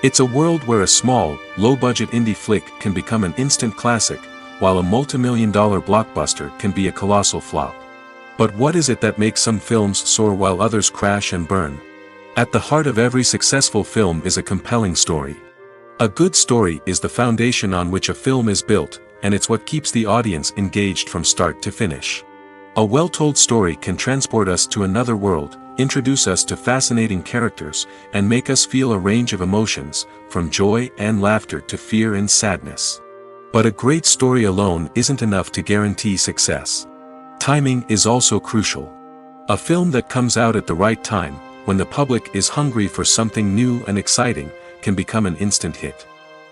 Speaker 1: It's a world where a small, low-budget indie flick can become an instant classic, while a multi-million-dollar blockbuster can be a colossal flop. But what is it that makes some films soar while others crash and burn? At the heart of every successful film is a compelling story. A good story is the foundation on which a film is built, and it's what keeps the audience engaged from start to finish. A well-told story can transport us to another world, introduce us to fascinating characters, and make us feel a range of emotions, from joy and laughter to fear and sadness. But a great story alone isn't enough to guarantee success. Timing is also crucial. A film that comes out at the right time, when the public is hungry for something new and exciting, can become an instant hit.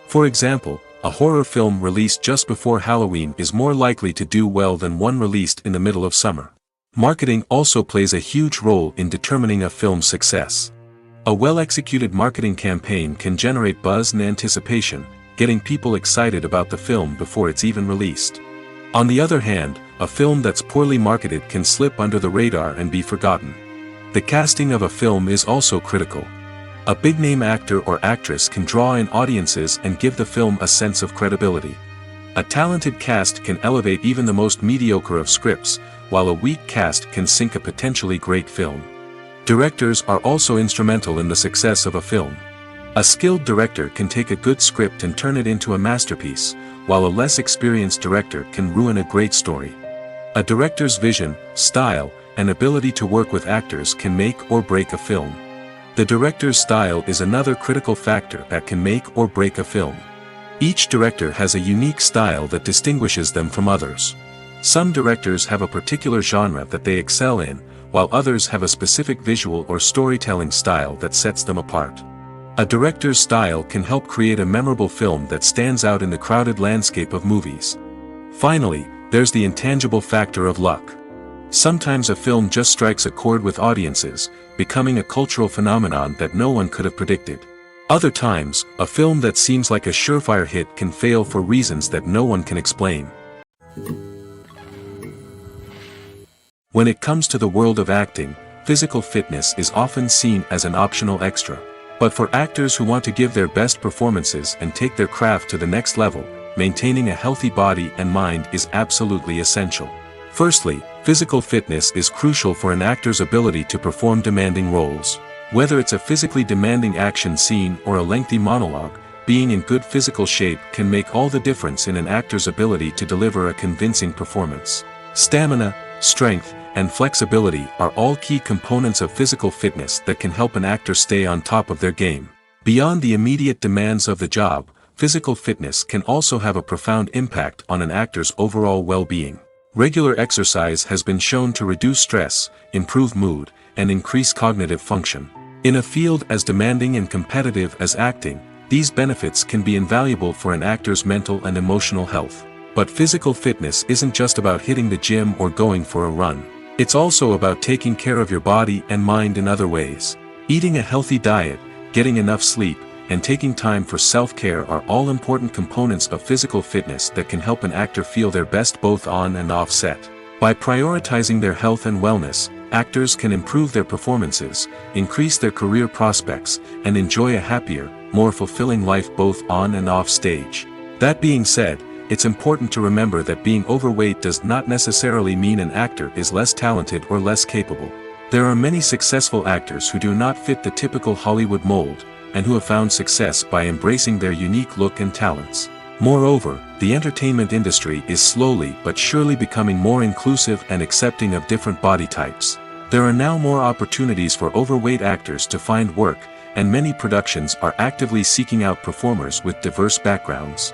Speaker 1: For example, a horror film released just before Halloween is more likely to do well than one released in the middle of summer. Marketing also plays a huge role in determining a film's success. A well-executed marketing campaign can generate buzz and anticipation, getting people excited about the film before it's even released. On the other hand, a film that's poorly marketed can slip under the radar and be forgotten. The casting of a film is also critical. A big-name actor or actress can draw in audiences and give the film a sense of credibility. A talented cast can elevate even the most mediocre of scripts, while a weak cast can sink a potentially great film. Directors are also instrumental in the success of a film. A skilled director can take a good script and turn it into a masterpiece, while a less experienced director can ruin a great story. A director's vision, style, and ability to work with actors can make or break a film. The director's style is another critical factor that can make or break a film. Each director has a unique style that distinguishes them from others. Some directors have a particular genre that they excel in, while others have a specific visual or storytelling style that sets them apart. A director's style can help create a memorable film that stands out in the crowded landscape of movies. Finally, there's the intangible factor of luck. Sometimes a film just strikes a chord with audiences, becoming a cultural phenomenon that no one could have predicted. Other times, a film that seems like a surefire hit can fail for reasons that no one can explain. When it comes to the world of acting, physical fitness is often seen as an optional extra. But for actors who want to give their best performances and take their craft to the next level, maintaining a healthy body and mind is absolutely essential. Firstly, physical fitness is crucial for an actor's ability to perform demanding roles. Whether it's a physically demanding action scene or a lengthy monologue, being in good physical shape can make all the difference in an actor's ability to deliver a convincing performance. Stamina, strength, and flexibility are all key components of physical fitness that can help an actor stay on top of their game. Beyond the immediate demands of the job, physical fitness can also have a profound impact on an actor's overall well-being. Regular exercise has been shown to reduce stress, improve mood, and increase cognitive function. In a field as demanding and competitive as acting, these benefits can be invaluable for an actor's mental and emotional health. But physical fitness isn't just about hitting the gym or going for a run. It's also about taking care of your body and mind in other ways. Eating a healthy diet, getting enough sleep, and taking time for self-care are all important components of physical fitness that can help an actor feel their best both on and off set. By prioritizing their health and wellness, actors can improve their performances, increase their career prospects, and enjoy a happier, more fulfilling life both on and off stage. That being said, it's important to remember that being overweight does not necessarily mean an actor is less talented or less capable. There are many successful actors who do not fit the typical Hollywood mold, and who have found success by embracing their unique look and talents. Moreover, the entertainment industry is slowly but surely becoming more inclusive and accepting of different body types. There are now more opportunities for overweight actors to find work, and many productions are actively seeking out performers with diverse backgrounds.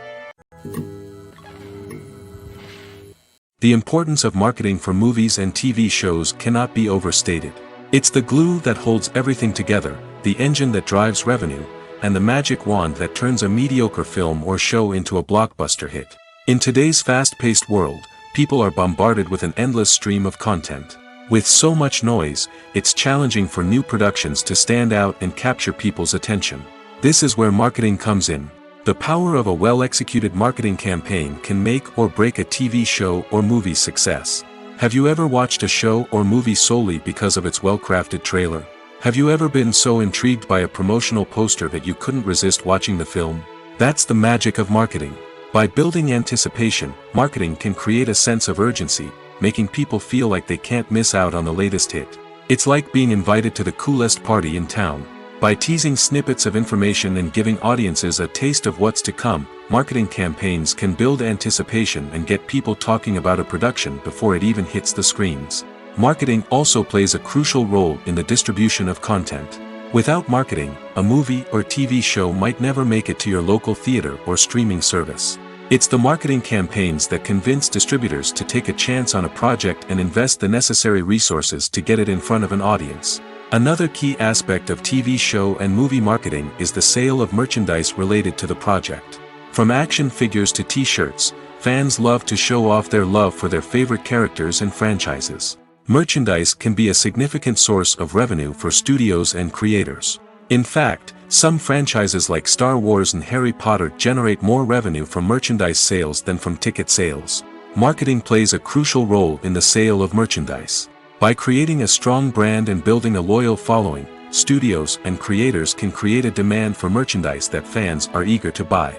Speaker 1: The importance of marketing for movies and TV shows cannot be overstated. It's the glue that holds everything together, the engine that drives revenue, and the magic wand that turns a mediocre film or show into a blockbuster hit. In today's fast-paced world, people are bombarded with an endless stream of content. With so much noise, it's challenging for new productions to stand out and capture people's attention. This is where marketing comes in. The power of a well-executed marketing campaign can make or break a TV show or movie's success. Have you ever watched a show or movie solely because of its well-crafted trailer? Have you ever been so intrigued by a promotional poster that you couldn't resist watching the film? That's the magic of marketing. By building anticipation, marketing can create a sense of urgency, making people feel like they can't miss out on the latest hit. It's like being invited to the coolest party in town. By teasing snippets of information and giving audiences a taste of what's to come, marketing campaigns can build anticipation and get people talking about a production before it even hits the screens. Marketing also plays a crucial role in the distribution of content. Without marketing, a movie or TV show might never make it to your local theater or streaming service. It's the marketing campaigns that convince distributors to take a chance on a project and invest the necessary resources to get it in front of an audience. Another key aspect of TV show and movie marketing is the sale of merchandise related to the project. From action figures to t-shirts, fans love to show off their love for their favorite characters and franchises. Merchandise can be a significant source of revenue for studios and creators. In fact, some franchises like Star Wars and Harry Potter generate more revenue from merchandise sales than from ticket sales. Marketing plays a crucial role in the sale of merchandise. By creating a strong brand and building a loyal following, studios and creators can create a demand for merchandise that fans are eager to buy.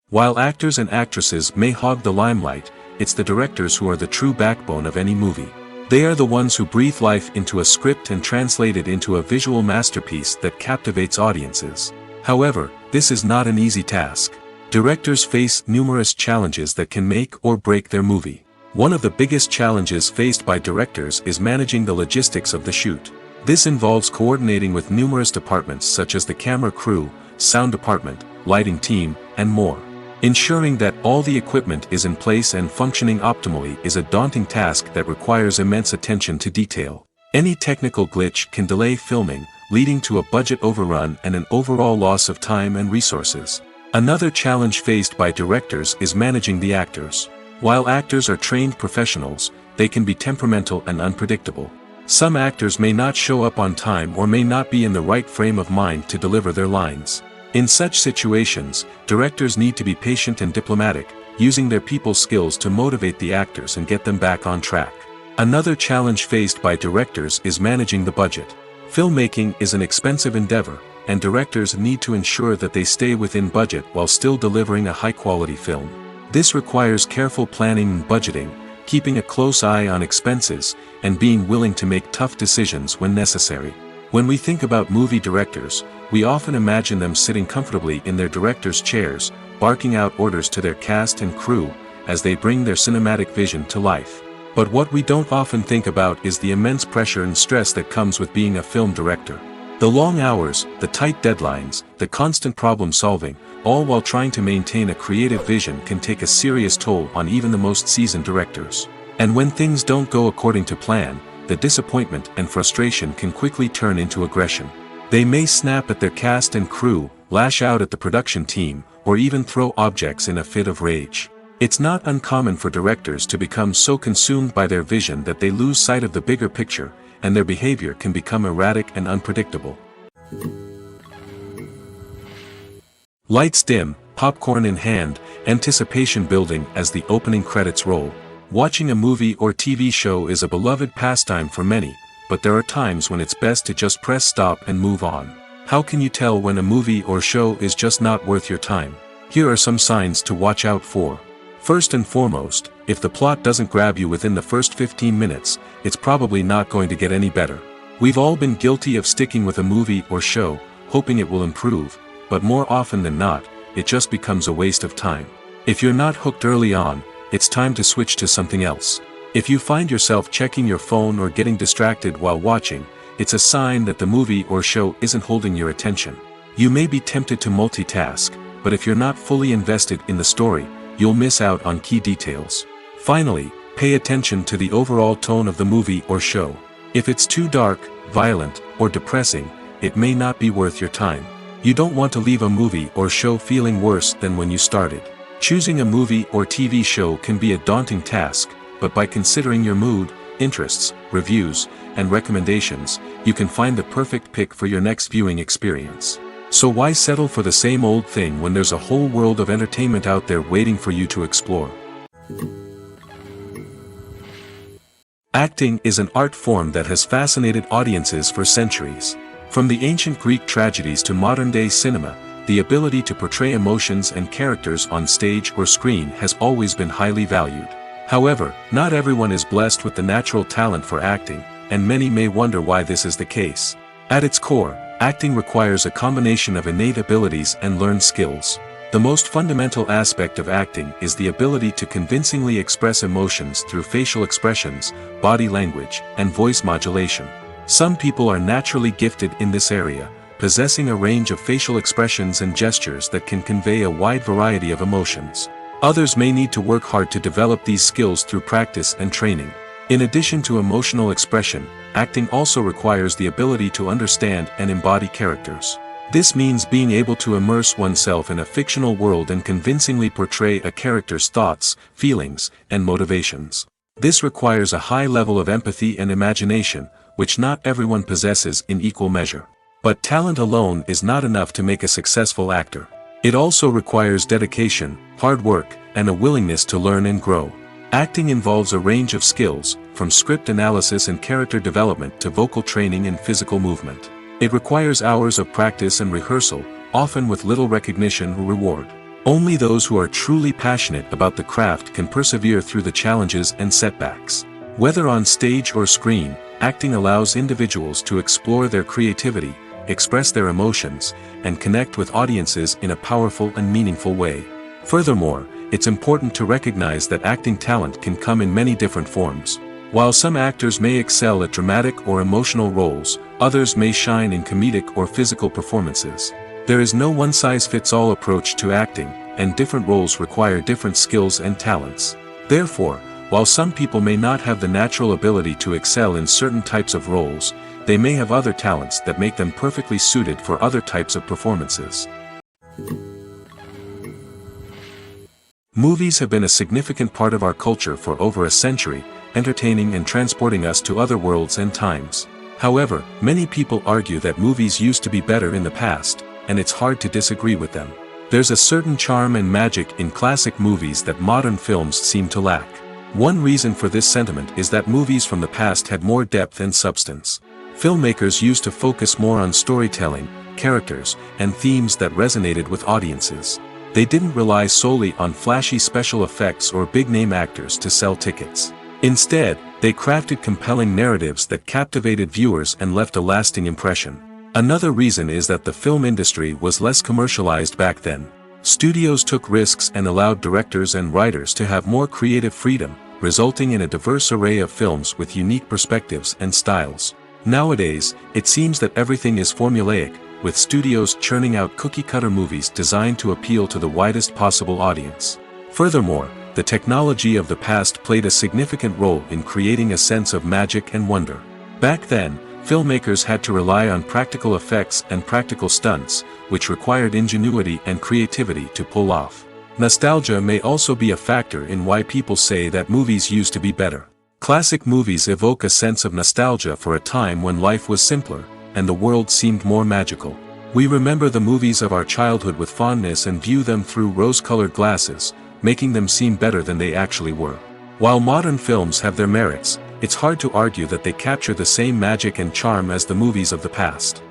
Speaker 1: While actors and actresses may hog the limelight, it's the directors who are the true backbone of any movie. They are the ones who breathe life into a script and translate it into a visual masterpiece that captivates audiences. However, this is not an easy task. Directors face numerous challenges that can make or break their movie. One of the biggest challenges faced by directors is managing the logistics of the shoot. This involves coordinating with numerous departments such as the camera crew, sound department, lighting team, and more. Ensuring that all the equipment is in place and functioning optimally is a daunting task that requires immense attention to detail. Any technical glitch can delay filming, leading to a budget overrun and an overall loss of time and resources. Another challenge faced by directors is managing the actors. While actors are trained professionals, they can be temperamental and unpredictable. Some actors may not show up on time or may not be in the right frame of mind to deliver their lines. In such situations, directors need to be patient and diplomatic, using their people skills to motivate the actors and get them back on track. Another challenge faced by directors is managing the budget. Filmmaking is an expensive endeavor, and directors need to ensure that they stay within budget while still delivering a high-quality film. This requires careful planning and budgeting, keeping a close eye on expenses, and being willing to make tough decisions when necessary. When we think about movie directors, we often imagine them sitting comfortably in their director's chairs, barking out orders to their cast and crew, as they bring their cinematic vision to life. But what we don't often think about is the immense pressure and stress that comes with being a film director. The long hours, the tight deadlines, the constant problem solving, all while trying to maintain a creative vision can take a serious toll on even the most seasoned directors. And when things don't go according to plan, the disappointment and frustration can quickly turn into aggression. They may snap at their cast and crew, lash out at the production team, or even throw objects in a fit of rage. It's not uncommon for directors to become so consumed by their vision that they lose sight of the bigger picture, and their behavior can become erratic and unpredictable. Lights dim, popcorn in hand, anticipation building as the opening credits roll. Watching a movie or TV show is a beloved pastime for many, but there are times when it's best to just press stop and move on. How can you tell when a movie or show is just not worth your time? Here are some signs to watch out for. First and foremost, if the plot doesn't grab you within the first 15 minutes, it's probably not going to get any better. We've all been guilty of sticking with a movie or show, hoping it will improve, but more often than not, it just becomes a waste of time. If you're not hooked early on, it's time to switch to something else. If you find yourself checking your phone or getting distracted while watching, it's a sign that the movie or show isn't holding your attention. You may be tempted to multitask, but if you're not fully invested in the story, you'll miss out on key details. Finally, pay attention to the overall tone of the movie or show. If it's too dark, violent, or depressing, it may not be worth your time. You don't want to leave a movie or show feeling worse than when you started. Choosing a movie or TV show can be a daunting task, but by considering your mood, interests, reviews, and recommendations, you can find the perfect pick for your next viewing experience. So why settle for the same old thing when there's a whole world of entertainment out there waiting for you to explore? Acting is an art form that has fascinated audiences for centuries. From the ancient Greek tragedies to modern-day cinema, the ability to portray emotions and characters on stage or screen has always been highly valued. However, not everyone is blessed with the natural talent for acting, and many may wonder why this is the case. At its core, acting requires a combination of innate abilities and learned skills. The most fundamental aspect of acting is the ability to convincingly express emotions through facial expressions, body language, and voice modulation. Some people are naturally gifted in this area, possessing a range of facial expressions and gestures that can convey a wide variety of emotions. Others may need to work hard to develop these skills through practice and training. In addition to emotional expression, acting also requires the ability to understand and embody characters. This means being able to immerse oneself in a fictional world and convincingly portray a character's thoughts, feelings, and motivations. This requires a high level of empathy and imagination, which not everyone possesses in equal measure. But talent alone is not enough to make a successful actor. It also requires dedication, hard work, and a willingness to learn and grow. Acting involves a range of skills, from script analysis and character development to vocal training and physical movement. It requires hours of practice and rehearsal, often with little recognition or reward. Only those who are truly passionate about the craft can persevere through the challenges and setbacks. Whether on stage or screen, acting allows individuals to explore their creativity, express their emotions, and connect with audiences in a powerful and meaningful way. Furthermore, it's important to recognize that acting talent can come in many different forms. While some actors may excel at dramatic or emotional roles, others may shine in comedic or physical performances. There is no one-size-fits-all approach to acting, and different roles require different skills and talents. Therefore, while some people may not have the natural ability to excel in certain types of roles, they may have other talents that make them perfectly suited for other types of performances. Movies have been a significant part of our culture for over a century, entertaining and transporting us to other worlds and times. However, many people argue that movies used to be better in the past, and it's hard to disagree with them. There's a certain charm and magic in classic movies that modern films seem to lack. One reason for this sentiment is that movies from the past had more depth and substance. Filmmakers used to focus more on storytelling, characters, and themes that resonated with audiences. They didn't rely solely on flashy special effects or big-name actors to sell tickets. Instead, they crafted compelling narratives that captivated viewers and left a lasting impression. Another reason is that the film industry was less commercialized back then. Studios took risks and allowed directors and writers to have more creative freedom, resulting in a diverse array of films with unique perspectives and styles. Nowadays, it seems that everything is formulaic, with studios churning out cookie-cutter movies designed to appeal to the widest possible audience. Furthermore, the technology of the past played a significant role in creating a sense of magic and wonder. Back then, filmmakers had to rely on practical effects and practical stunts, which required ingenuity and creativity to pull off. Nostalgia may also be a factor in why people say that movies used to be better. Classic movies evoke a sense of nostalgia for a time when life was simpler, and the world seemed more magical. We remember the movies of our childhood with fondness and view them through rose-colored glasses, making them seem better than they actually were. While modern films have their merits, it's hard to argue that they capture the same magic and charm as the movies of the past.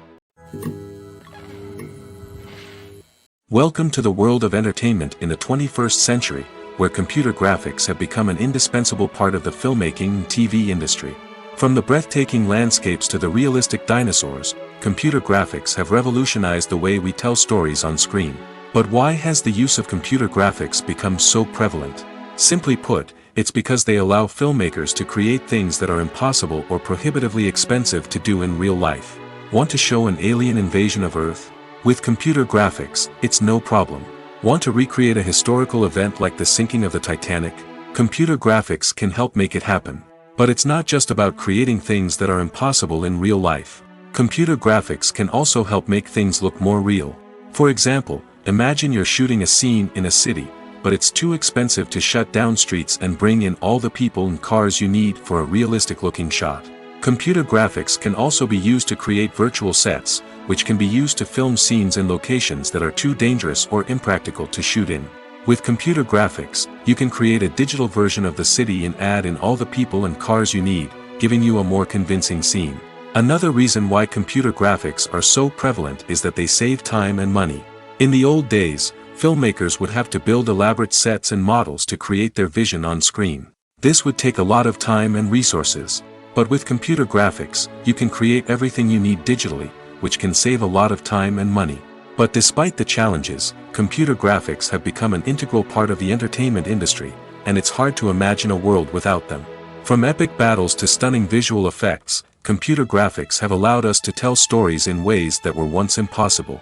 Speaker 1: Welcome to the world of entertainment in the 21st century, where computer graphics have become an indispensable part of the filmmaking and TV industry. From the breathtaking landscapes to the realistic dinosaurs, computer graphics have revolutionized the way we tell stories on screen. But why has the use of computer graphics become so prevalent? Simply put, it's because they allow filmmakers to create things that are impossible or prohibitively expensive to do in real life. Want to show an alien invasion of Earth? With computer graphics, it's no problem. Want to recreate a historical event like the sinking of the Titanic? Computer graphics can help make it happen. But it's not just about creating things that are impossible in real life. Computer graphics can also help make things look more real. For example, imagine you're shooting a scene in a city, but it's too expensive to shut down streets and bring in all the people and cars you need for a realistic-looking shot. Computer graphics can also be used to create virtual sets, which can be used to film scenes in locations that are too dangerous or impractical to shoot in. With computer graphics, you can create a digital version of the city and add in all the people and cars you need, giving you a more convincing scene. Another reason why computer graphics are so prevalent is that they save time and money. In the old days, filmmakers would have to build elaborate sets and models to create their vision on screen. This would take a lot of time and resources. But with computer graphics, you can create everything you need digitally, which can save a lot of time and money. But despite the challenges, computer graphics have become an integral part of the entertainment industry, and it's hard to imagine a world without them. From epic battles to stunning visual effects, computer graphics have allowed us to tell stories in ways that were once impossible.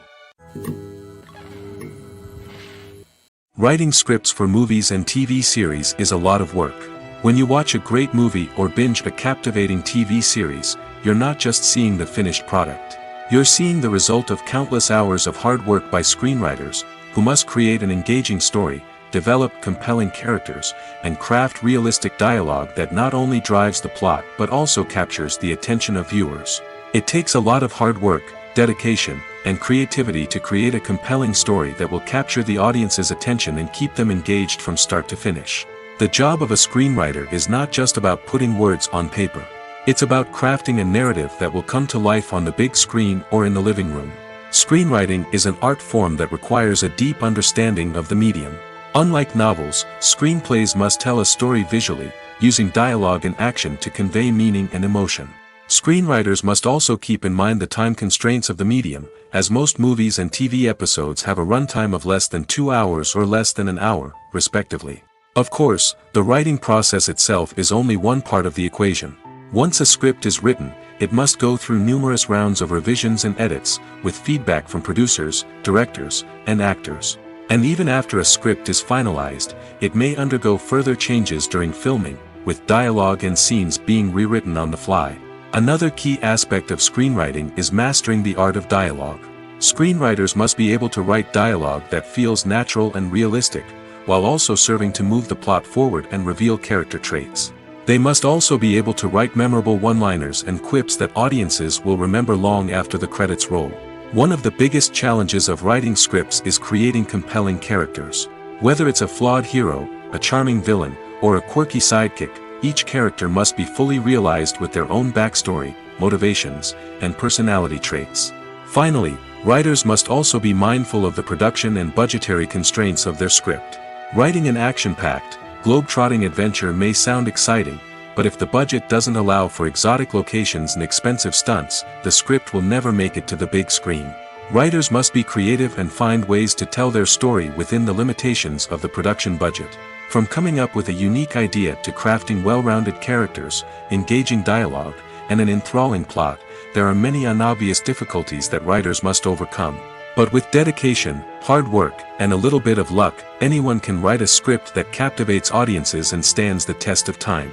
Speaker 1: Writing scripts for movies and TV series is a lot of work. When you watch a great movie or binge a captivating TV series, you're not just seeing the finished product. You're seeing the result of countless hours of hard work by screenwriters, who must create an engaging story, develop compelling characters, and craft realistic dialogue that not only drives the plot but also captures the attention of viewers. It takes a lot of hard work, dedication, and creativity to create a compelling story that will capture the audience's attention and keep them engaged from start to finish. The job of a screenwriter is not just about putting words on paper. It's about crafting a narrative that will come to life on the big screen or in the living room. Screenwriting is an art form that requires a deep understanding of the medium. Unlike novels, screenplays must tell a story visually, using dialogue and action to convey meaning and emotion. Screenwriters must also keep in mind the time constraints of the medium, as most movies and TV episodes have a runtime of less than 2 hours or less than an hour, respectively. Of course, the writing process itself is only one part of the equation. Once a script is written, it must go through numerous rounds of revisions and edits, with feedback from producers, directors, and actors. And even after a script is finalized, it may undergo further changes during filming, with dialogue and scenes being rewritten on the fly. Another key aspect of screenwriting is mastering the art of dialogue. Screenwriters must be able to write dialogue that feels natural and realistic, while also serving to move the plot forward and reveal character traits. They must also be able to write memorable one-liners and quips that audiences will remember long after the credits roll. One of the biggest challenges of writing scripts is creating compelling characters. Whether it's a flawed hero, a charming villain, or a quirky sidekick, each character must be fully realized with their own backstory, motivations, and personality traits. Finally, writers must also be mindful of the production and budgetary constraints of their script. Writing an action-packed, globe-trotting adventure may sound exciting, but if the budget doesn't allow for exotic locations and expensive stunts, the script will never make it to the big screen. Writers must be creative and find ways to tell their story within the limitations of the production budget. From coming up with a unique idea to crafting well-rounded characters, engaging dialogue, and an enthralling plot, there are many unobvious difficulties that writers must overcome. But with dedication, hard work, and a little bit of luck, anyone can write a script that captivates audiences and stands the test of time.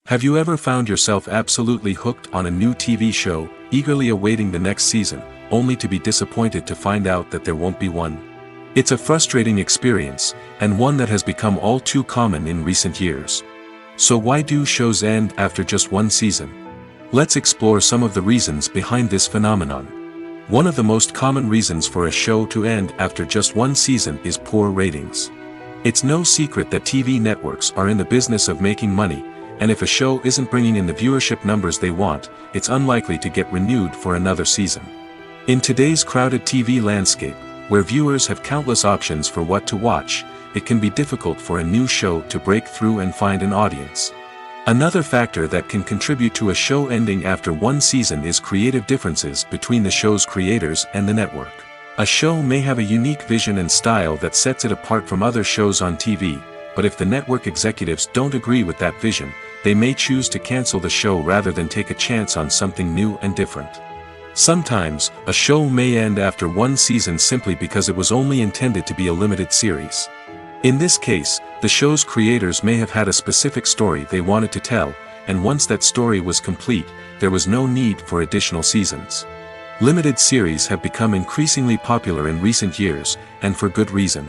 Speaker 1: Have you ever found yourself absolutely hooked on a new TV show, eagerly awaiting the next season, only to be disappointed to find out that there won't be one? It's a frustrating experience, and one that has become all too common in recent years. So why do shows end after just one season? Let's explore some of the reasons behind this phenomenon. One of the most common reasons for a show to end after just one season is poor ratings. It's no secret that TV networks are in the business of making money, and if a show isn't bringing in the viewership numbers they want, it's unlikely to get renewed for another season. In today's crowded TV landscape, where viewers have countless options for what to watch, it can be difficult for a new show to break through and find an audience. Another factor that can contribute to a show ending after one season is creative differences between the show's creators and the network. A show may have a unique vision and style that sets it apart from other shows on TV, but if the network executives don't agree with that vision, they may choose to cancel the show rather than take a chance on something new and different. Sometimes, a show may end after one season simply because it was only intended to be a limited series. In this case, the show's creators may have had a specific story they wanted to tell, and once that story was complete, there was no need for additional seasons. Limited series have become increasingly popular in recent years, and for good reason.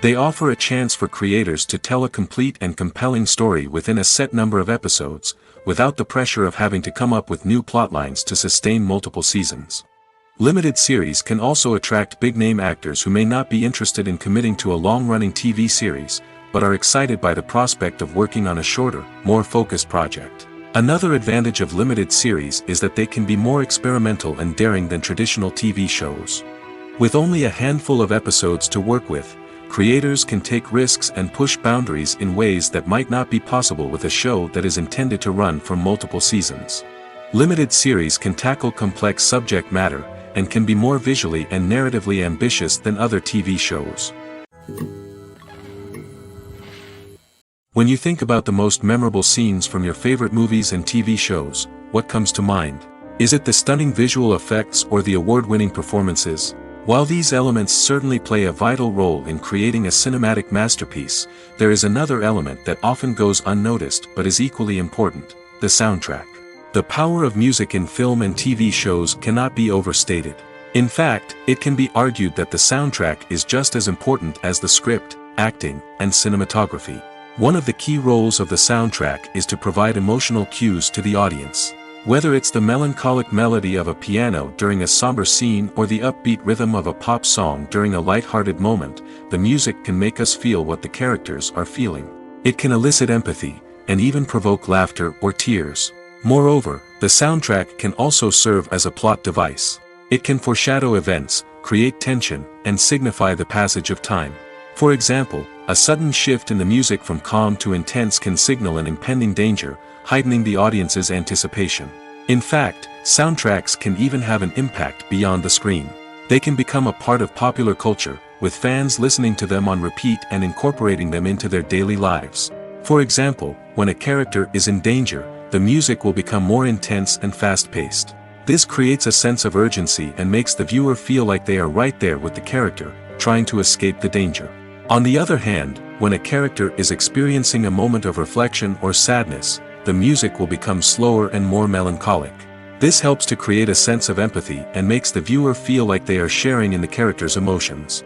Speaker 1: They offer a chance for creators to tell a complete and compelling story within a set number of episodes, without the pressure of having to come up with new plotlines to sustain multiple seasons. Limited series can also attract big-name actors who may not be interested in committing to a long-running TV series, but are excited by the prospect of working on a shorter, more focused project. Another advantage of limited series is that they can be more experimental and daring than traditional TV shows. With only a handful of episodes to work with, creators can take risks and push boundaries in ways that might not be possible with a show that is intended to run for multiple seasons. Limited series can tackle complex subject matter, and can be more visually and narratively ambitious than other TV shows. When you think about the most memorable scenes from your favorite movies and TV shows, what comes to mind? Is it the stunning visual effects or the award-winning performances? While these elements certainly play a vital role in creating a cinematic masterpiece, there is another element that often goes unnoticed but is equally important: the soundtrack. The power of music in film and TV shows cannot be overstated. In fact, it can be argued that the soundtrack is just as important as the script, acting, and cinematography. One of the key roles of the soundtrack is to provide emotional cues to the audience. Whether it's the melancholic melody of a piano during a somber scene or the upbeat rhythm of a pop song during a light-hearted moment, the music can make us feel what the characters are feeling. It can elicit empathy, and even provoke laughter or tears. Moreover, the soundtrack can also serve as a plot device. It can foreshadow events, create tension, and signify the passage of time. For example, a sudden shift in the music from calm to intense can signal an impending danger, heightening the audience's anticipation. In fact, soundtracks can even have an impact beyond the screen. They can become a part of popular culture, with fans listening to them on repeat and incorporating them into their daily lives. For example, when a character is in danger, the music will become more intense and fast-paced. This creates a sense of urgency and makes the viewer feel like they are right there with the character, trying to escape the danger. On the other hand, when a character is experiencing a moment of reflection or sadness, the music will become slower and more melancholic. This helps to create a sense of empathy and makes the viewer feel like they are sharing in the character's emotions.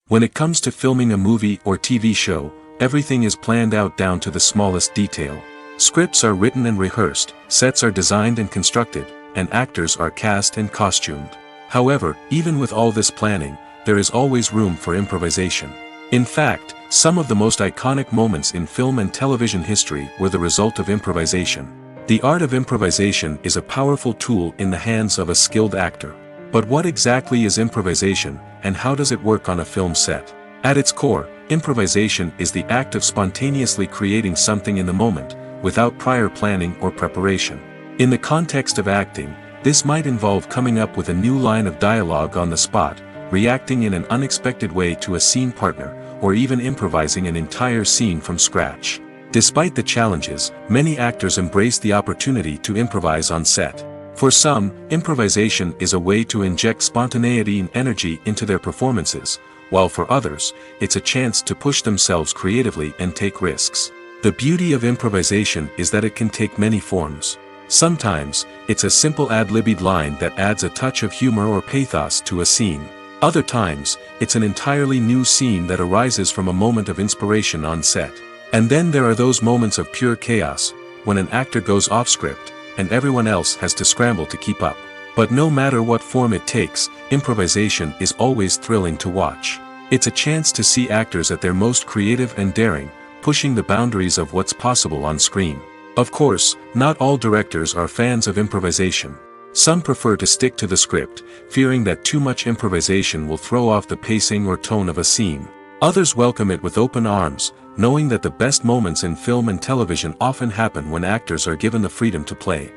Speaker 1: When it comes to filming a movie or TV show, everything is planned out down to the smallest detail. Scripts are written and rehearsed, sets are designed and constructed, and actors are cast and costumed. However, even with all this planning, there is always room for improvisation. In fact, some of the most iconic moments in film and television history were the result of improvisation. The art of improvisation is a powerful tool in the hands of a skilled actor. But what exactly is improvisation, and how does it work on a film set? At its core, improvisation is the act of spontaneously creating something in the moment, without prior planning or preparation. In the context of acting, this might involve coming up with a new line of dialogue on the spot, reacting in an unexpected way to a scene partner, or even improvising an entire scene from scratch. Despite the challenges, many actors embrace the opportunity to improvise on set. For some, improvisation is a way to inject spontaneity and energy into their performances, while for others, it's a chance to push themselves creatively and take risks. The beauty of improvisation is that it can take many forms. Sometimes, it's a simple ad-libbed line that adds a touch of humor or pathos to a scene. Other times, it's an entirely new scene that arises from a moment of inspiration on set. And then there are those moments of pure chaos, when an actor goes off script, and everyone else has to scramble to keep up. But no matter what form it takes, improvisation is always thrilling to watch. It's a chance to see actors at their most creative and daring, pushing the boundaries of what's possible on screen. Of course, not all directors are fans of improvisation. Some prefer to stick to the script, fearing that too much improvisation will throw off the pacing or tone of a scene. Others welcome it with open arms, knowing that the best moments in film and television often happen when actors are given the freedom to play.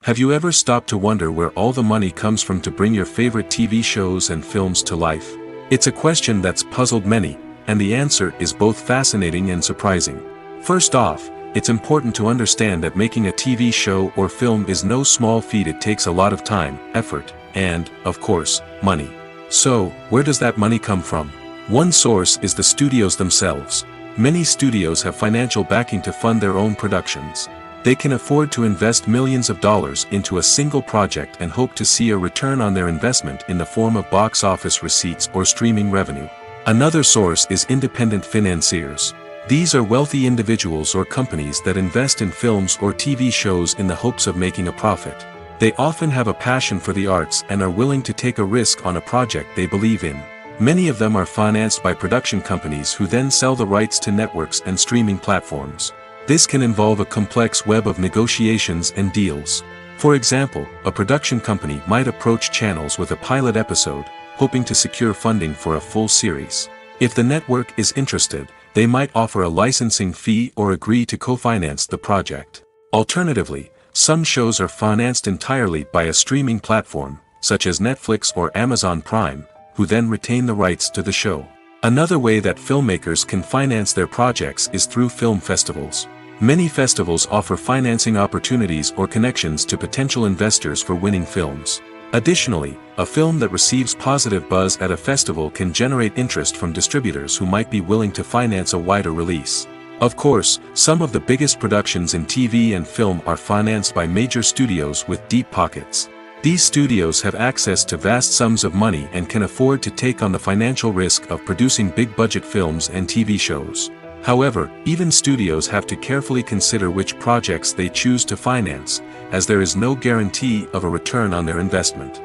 Speaker 1: Have you ever stopped to wonder where all the money comes from to bring your favorite TV shows and films to life? It's a question that's puzzled many, and the answer is both fascinating and surprising. First off, it's important to understand that making a TV show or film is no small feat. It takes a lot of time, effort, and, of course, money. So, where does that money come from? One source is the studios themselves. Many studios have financial backing to fund their own productions. They can afford to invest millions of dollars into a single project and hope to see a return on their investment in the form of box office receipts or streaming revenue. Another source is independent financiers. These are wealthy individuals or companies that invest in films or TV shows in the hopes of making a profit. They often have a passion for the arts and are willing to take a risk on a project they believe in. Many of them are financed by production companies who then sell the rights to networks and streaming platforms. This can involve a complex web of negotiations and deals. For example, a production company might approach channels with a pilot episode, hoping to secure funding for a full series. If the network is interested, they might offer a licensing fee or agree to co-finance the project. Alternatively, some shows are financed entirely by a streaming platform, such as Netflix or Amazon Prime, who then retain the rights to the show. Another way that filmmakers can finance their projects is through film festivals. Many festivals offer financing opportunities or connections to potential investors for winning films. Additionally, a film that receives positive buzz at a festival can generate interest from distributors who might be willing to finance a wider release. Of course, some of the biggest productions in TV and film are financed by major studios with deep pockets. These studios have access to vast sums of money and can afford to take on the financial risk of producing big-budget films and TV shows. However, even studios have to carefully consider which projects they choose to finance, as there is no guarantee of a return on their investment.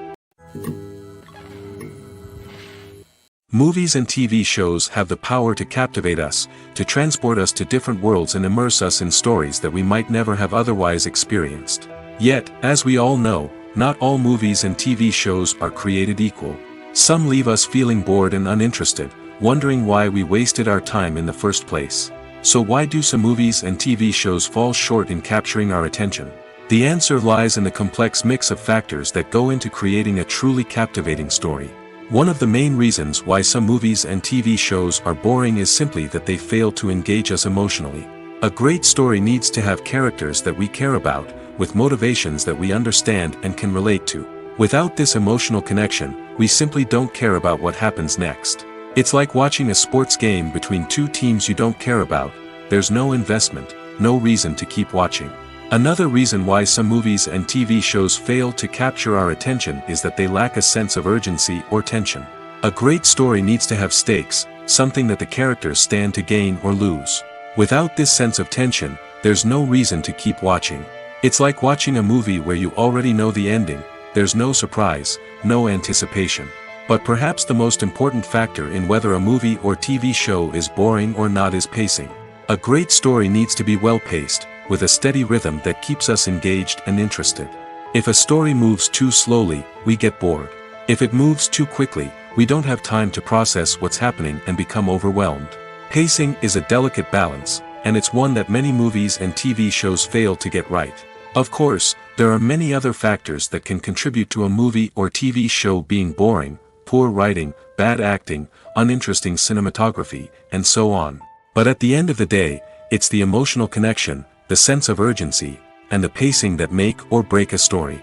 Speaker 1: Movies and TV shows have the power to captivate us, to transport us to different worlds and immerse us in stories that we might never have otherwise experienced. Yet, as we all know, not all movies and TV shows are created equal. Some leave us feeling bored and uninterested, wondering why we wasted our time in the first place. So why do some movies and TV shows fall short in capturing our attention? The answer lies in the complex mix of factors that go into creating a truly captivating story. One of the main reasons why some movies and TV shows are boring is simply that they fail to engage us emotionally. A great story needs to have characters that we care about, with motivations that we understand and can relate to. Without this emotional connection, we simply don't care about what happens next. It's like watching a sports game between two teams you don't care about. There's no investment, no reason to keep watching. Another reason why some movies and TV shows fail to capture our attention is that they lack a sense of urgency or tension. A great story needs to have stakes, something that the characters stand to gain or lose. Without this sense of tension, there's no reason to keep watching. It's like watching a movie where you already know the ending. There's no surprise, no anticipation. But perhaps the most important factor in whether a movie or TV show is boring or not is pacing. A great story needs to be well-paced, with a steady rhythm that keeps us engaged and interested. If a story moves too slowly, we get bored. If it moves too quickly, we don't have time to process what's happening and become overwhelmed. Pacing is a delicate balance, and it's one that many movies and TV shows fail to get right. Of course, there are many other factors that can contribute to a movie or TV show being boring: poor writing, bad acting, uninteresting cinematography, and so on. But at the end of the day, it's the emotional connection, the sense of urgency, and the pacing that make or break a story.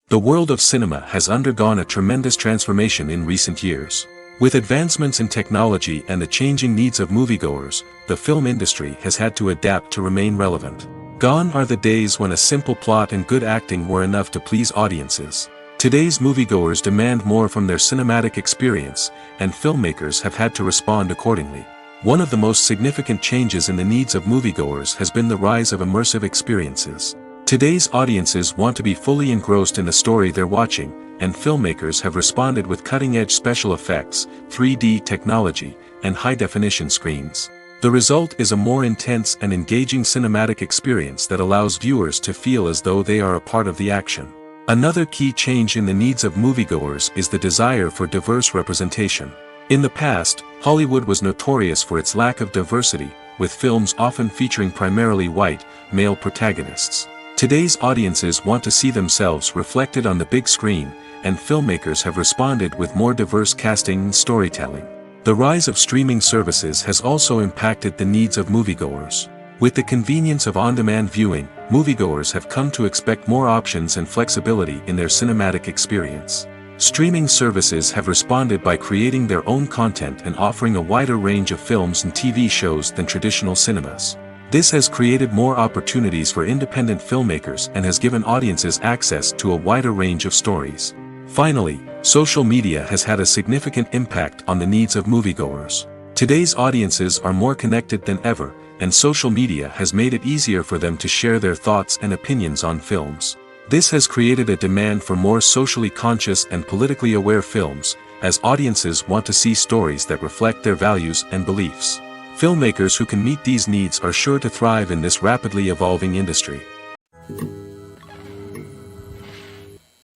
Speaker 1: The world of cinema has undergone a tremendous transformation in recent years. With advancements in technology and the changing needs of moviegoers, the film industry has had to adapt to remain relevant. Gone are the days when a simple plot and good acting were enough to please audiences. Today's moviegoers demand more from their cinematic experience, and filmmakers have had to respond accordingly. One of the most significant changes in the needs of moviegoers has been the rise of immersive experiences. Today's audiences want to be fully engrossed in the story they're watching, and filmmakers have responded with cutting-edge special effects, 3D technology, and high-definition screens. The result is a more intense and engaging cinematic experience that allows viewers to feel as though they are a part of the action. Another key change in the needs of moviegoers is the desire for diverse representation. In the past, Hollywood was notorious for its lack of diversity, with films often featuring primarily white, male protagonists. Today's audiences want to see themselves reflected on the big screen, and filmmakers have responded with more diverse casting and storytelling. The rise of streaming services has also impacted the needs of moviegoers. With the convenience of on-demand viewing, moviegoers have come to expect more options and flexibility in their cinematic experience. Streaming services have responded by creating their own content and offering a wider range of films and TV shows than traditional cinemas. This has created more opportunities for independent filmmakers and has given audiences access to a wider range of stories. Finally, social media has had a significant impact on the needs of moviegoers. Today's audiences are more connected than ever, and social media has made it easier for them to share their thoughts and opinions on films. This has created a demand for more socially conscious and politically aware films, as audiences want to see stories that reflect their values and beliefs. Filmmakers who can meet these needs are sure to thrive in this rapidly evolving industry.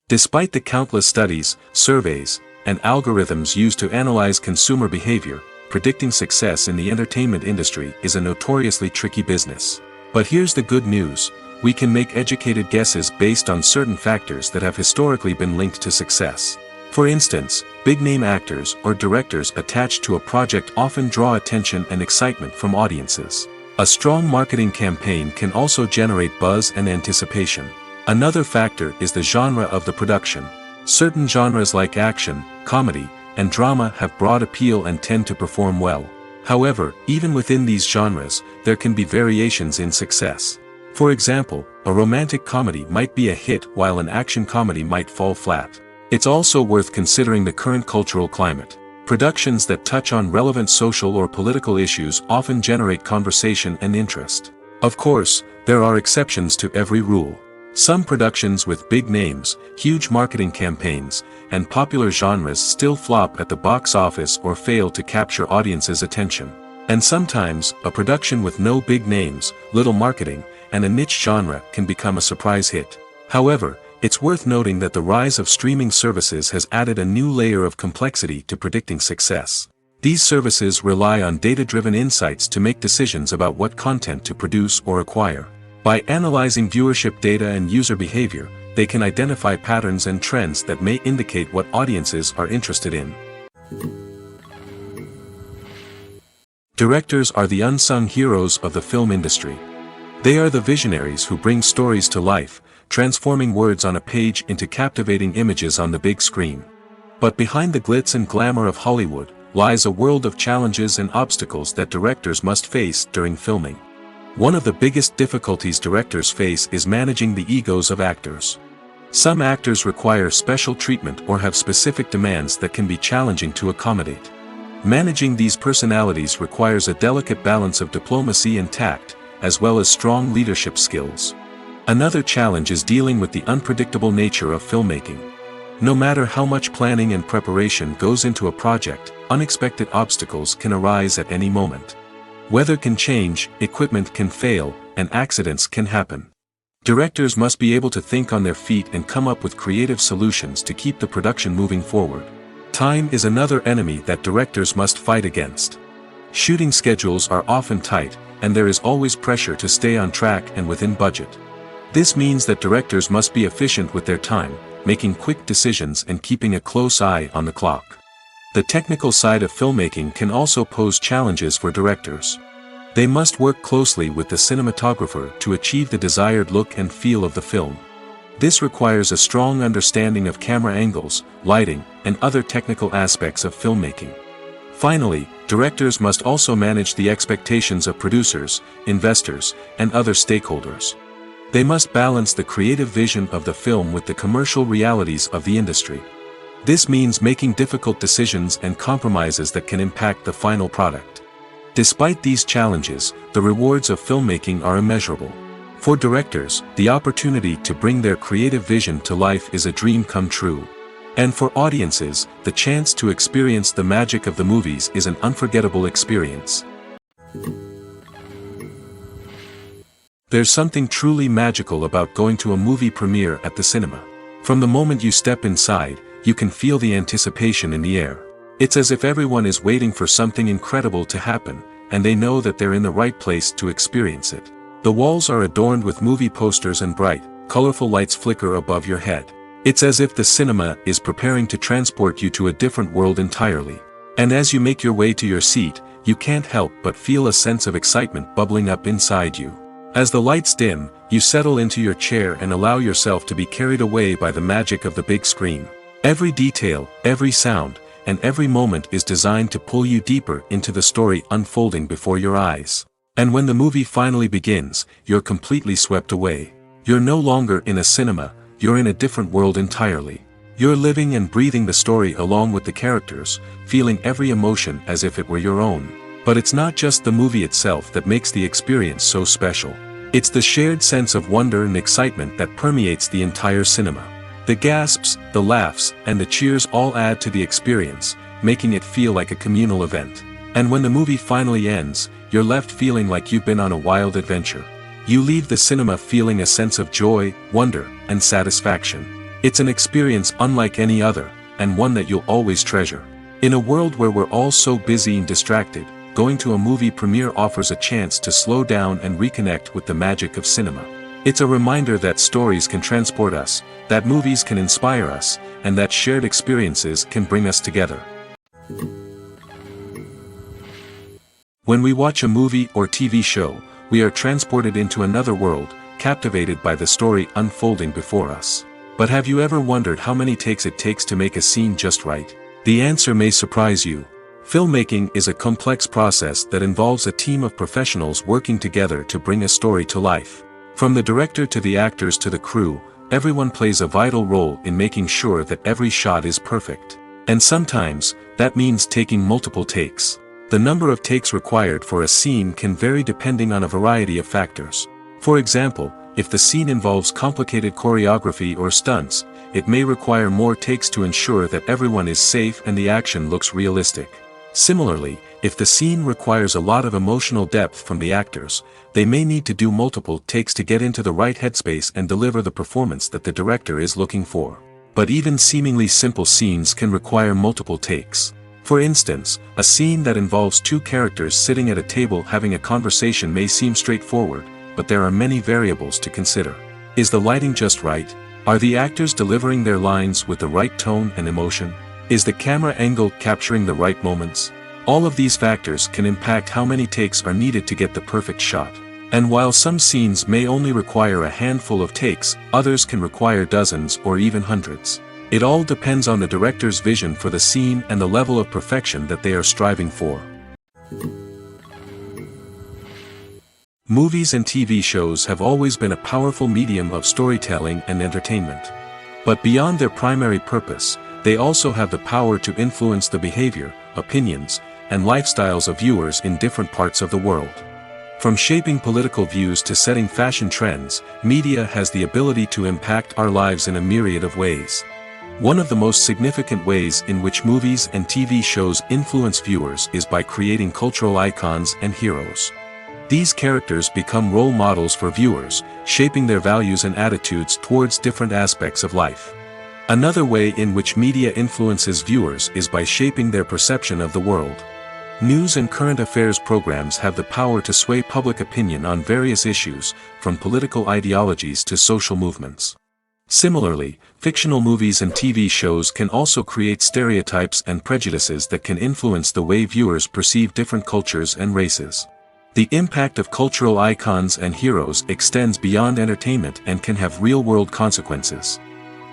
Speaker 1: Despite the countless studies, surveys, and algorithms used to analyze consumer behavior, predicting success in the entertainment industry is a notoriously tricky business. But here's the good news: we can make educated guesses based on certain factors that have historically been linked to success. For instance, big-name actors or directors attached to a project often draw attention and excitement from audiences. A strong marketing campaign can also generate buzz and anticipation. Another factor is the genre of the production. Certain genres like action, comedy, and drama have broad appeal and tend to perform well. However, even within these genres, there can be variations in success. For example, a romantic comedy might be a hit while an action comedy might fall flat. It's also worth considering the current cultural climate. Productions that touch on relevant social or political issues often generate conversation and interest. Of course, there are exceptions to every rule. Some productions with big names, huge marketing campaigns, and popular genres still flop at the box office or fail to capture audiences' attention. And sometimes, a production with no big names, little marketing, and a niche genre can become a surprise hit. However, it's worth noting that the rise of streaming services has added a new layer of complexity to predicting success. These services rely on data-driven insights to make decisions about what content to produce or acquire. By analyzing viewership data and user behavior, they can identify patterns and trends that may indicate what audiences are interested in. Directors are the unsung heroes of the film industry. They are the visionaries who bring stories to life, transforming words on a page into captivating images on the big screen. But behind the glitz and glamour of Hollywood lies a world of challenges and obstacles that directors must face during filming. One of the biggest difficulties directors face is managing the egos of actors. Some actors require special treatment or have specific demands that can be challenging to accommodate. Managing these personalities requires a delicate balance of diplomacy and tact, as well as strong leadership skills. Another challenge is dealing with the unpredictable nature of filmmaking. No matter how much planning and preparation goes into a project, unexpected obstacles can arise at any moment. Weather can change, equipment can fail, and accidents can happen. Directors must be able to think on their feet and come up with creative solutions to keep the production moving forward. Time is another enemy that directors must fight against. Shooting schedules are often tight, and there is always pressure to stay on track and within budget. This means that directors must be efficient with their time, making quick decisions and keeping a close eye on the clock. The technical side of filmmaking can also pose challenges for directors. They must work closely with the cinematographer to achieve the desired look and feel of the film. This requires a strong understanding of camera angles, lighting, and other technical aspects of filmmaking. Finally, directors must also manage the expectations of producers, investors, and other stakeholders. They must balance the creative vision of the film with the commercial realities of the industry. This means making difficult decisions and compromises that can impact the final product. Despite these challenges, the rewards of filmmaking are immeasurable. For directors, the opportunity to bring their creative vision to life is a dream come true. And for audiences, the chance to experience the magic of the movies is an unforgettable experience. There's something truly magical about going to a movie premiere at the cinema. From the moment you step inside, you can feel the anticipation in the air. It's as if everyone is waiting for something incredible to happen, and they know that they're in the right place to experience it. The walls are adorned with movie posters and bright, colorful lights flicker above your head. It's as if the cinema is preparing to transport you to a different world entirely. And as you make your way to your seat, you can't help but feel a sense of excitement bubbling up inside you. As the lights dim, you settle into your chair and allow yourself to be carried away by the magic of the big screen. Every detail, every sound, and every moment is designed to pull you deeper into the story unfolding before your eyes. And when the movie finally begins, you're completely swept away. You're no longer in a cinema, you're in a different world entirely. You're living and breathing the story along with the characters, feeling every emotion as if it were your own. But it's not just the movie itself that makes the experience so special. It's the shared sense of wonder and excitement that permeates the entire cinema. The gasps, the laughs, and the cheers all add to the experience, making it feel like a communal event. And when the movie finally ends, you're left feeling like you've been on a wild adventure. You leave the cinema feeling a sense of joy, wonder, and satisfaction. It's an experience unlike any other, and one that you'll always treasure. In a world where we're all so busy and distracted, going to a movie premiere offers a chance to slow down and reconnect with the magic of cinema. It's a reminder that stories can transport us, that movies can inspire us, and that shared experiences can bring us together. When we watch a movie or TV show, we are transported into another world, captivated by the story unfolding before us. But have you ever wondered how many takes it takes to make a scene just right? The answer may surprise you. Filmmaking is a complex process that involves a team of professionals working together to bring a story to life. From the director to the actors to the crew, everyone plays a vital role in making sure that every shot is perfect. And sometimes, that means taking multiple takes. The number of takes required for a scene can vary depending on a variety of factors. For example, if the scene involves complicated choreography or stunts, it may require more takes to ensure that everyone is safe and the action looks realistic. Similarly, if the scene requires a lot of emotional depth from the actors, they may need to do multiple takes to get into the right headspace and deliver the performance that the director is looking for. But even seemingly simple scenes can require multiple takes. For instance, a scene that involves two characters sitting at a table having a conversation may seem straightforward, but there are many variables to consider. Is the lighting just right? Are the actors delivering their lines with the right tone and emotion? Is the camera angle capturing the right moments? All of these factors can impact how many takes are needed to get the perfect shot. And while some scenes may only require a handful of takes, others can require dozens or even hundreds. It all depends on the director's vision for the scene and the level of perfection that they are striving for. Movies and TV shows have always been a powerful medium of storytelling and entertainment. But beyond their primary purpose, they also have the power to influence the behavior, opinions, and lifestyles of viewers in different parts of the world. From shaping political views to setting fashion trends, media has the ability to impact our lives in a myriad of ways. One of the most significant ways in which movies and TV shows influence viewers is by creating cultural icons and heroes. These characters become role models for viewers, shaping their values and attitudes towards different aspects of life. Another way in which media influences viewers is by shaping their perception of the world. News and current affairs programs have the power to sway public opinion on various issues, from political ideologies to social movements. Similarly, fictional movies and TV shows can also create stereotypes and prejudices that can influence the way viewers perceive different cultures and races. The impact of cultural icons and heroes extends beyond entertainment and can have real-world consequences.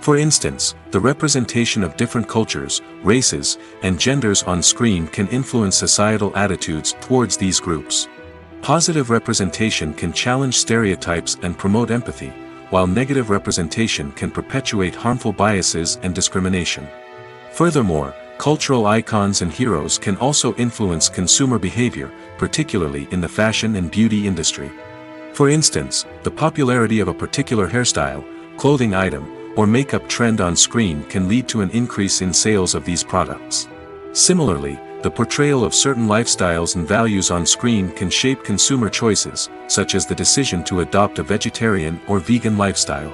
Speaker 1: For instance, the representation of different cultures, races, and genders on screen can influence societal attitudes towards these groups. Positive representation can challenge stereotypes and promote empathy, while negative representation can perpetuate harmful biases and discrimination. Furthermore, cultural icons and heroes can also influence consumer behavior, particularly in the fashion and beauty industry. For instance, the popularity of a particular hairstyle, clothing item, or makeup trend on screen can lead to an increase in sales of these products. Similarly, the portrayal of certain lifestyles and values on screen can shape consumer choices, such as the decision to adopt a vegetarian or vegan lifestyle.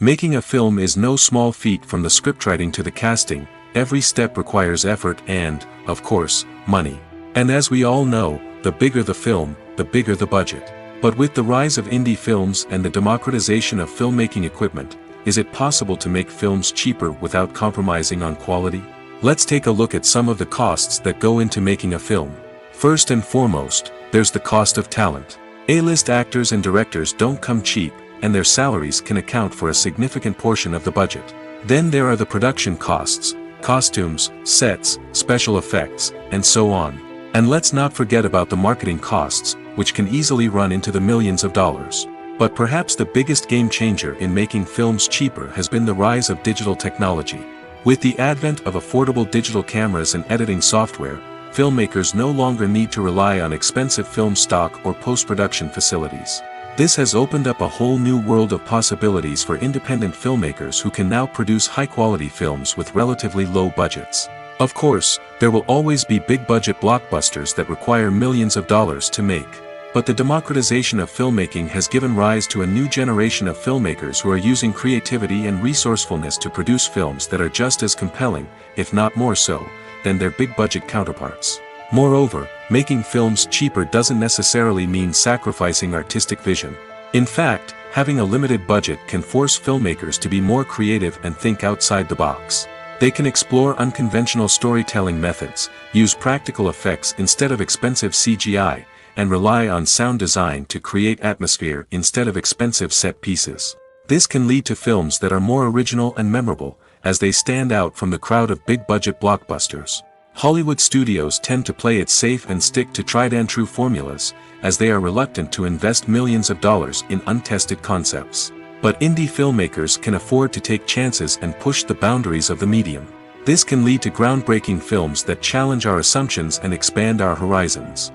Speaker 1: Making a film is no small feat. From the scriptwriting to the casting, every step requires effort and, of course, money. And as we all know, the bigger the film, the bigger the budget. But with the rise of indie films and the democratization of filmmaking equipment, is it possible to make films cheaper without compromising on quality? Let's take a look at some of the costs that go into making a film. First and foremost, there's the cost of talent. A-list actors and directors don't come cheap, and their salaries can account for a significant portion of the budget. Then there are the production costs, costumes, sets, special effects, and so on. And let's not forget about the marketing costs, which can easily run into the millions of dollars. But perhaps the biggest game changer in making films cheaper has been the rise of digital technology. With the advent of affordable digital cameras and editing software, filmmakers no longer need to rely on expensive film stock or post-production facilities. This has opened up a whole new world of possibilities for independent filmmakers who can now produce high-quality films with relatively low budgets. Of course, there will always be big-budget blockbusters that require millions of dollars to make. But the democratization of filmmaking has given rise to a new generation of filmmakers who are using creativity and resourcefulness to produce films that are just as compelling, if not more so, than their big-budget counterparts. Moreover, making films cheaper doesn't necessarily mean sacrificing artistic vision. In fact, having a limited budget can force filmmakers to be more creative and think outside the box. They can explore unconventional storytelling methods, use practical effects instead of expensive CGI, and rely on sound design to create atmosphere instead of expensive set pieces. This can lead to films that are more original and memorable, as they stand out from the crowd of big-budget blockbusters. Hollywood studios tend to play it safe and stick to tried-and-true formulas, as they are reluctant to invest millions of dollars in untested concepts. But indie filmmakers can afford to take chances and push the boundaries of the medium. This can lead to groundbreaking films that challenge our assumptions and expand our horizons.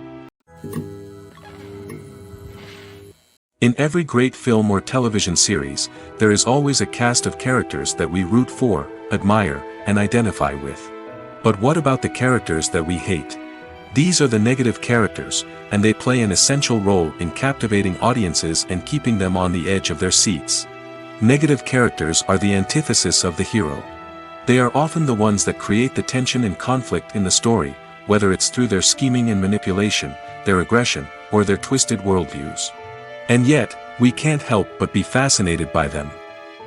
Speaker 1: In every great film or television series, there is always a cast of characters that we root for, admire, and identify with. But what about the characters that we hate? These are the negative characters, and they play an essential role in captivating audiences and keeping them on the edge of their seats. Negative characters are the antithesis of the hero. They are often the ones that create the tension and conflict in the story, whether it's through their scheming and manipulation, their aggression, or their twisted worldviews. And yet, we can't help but be fascinated by them.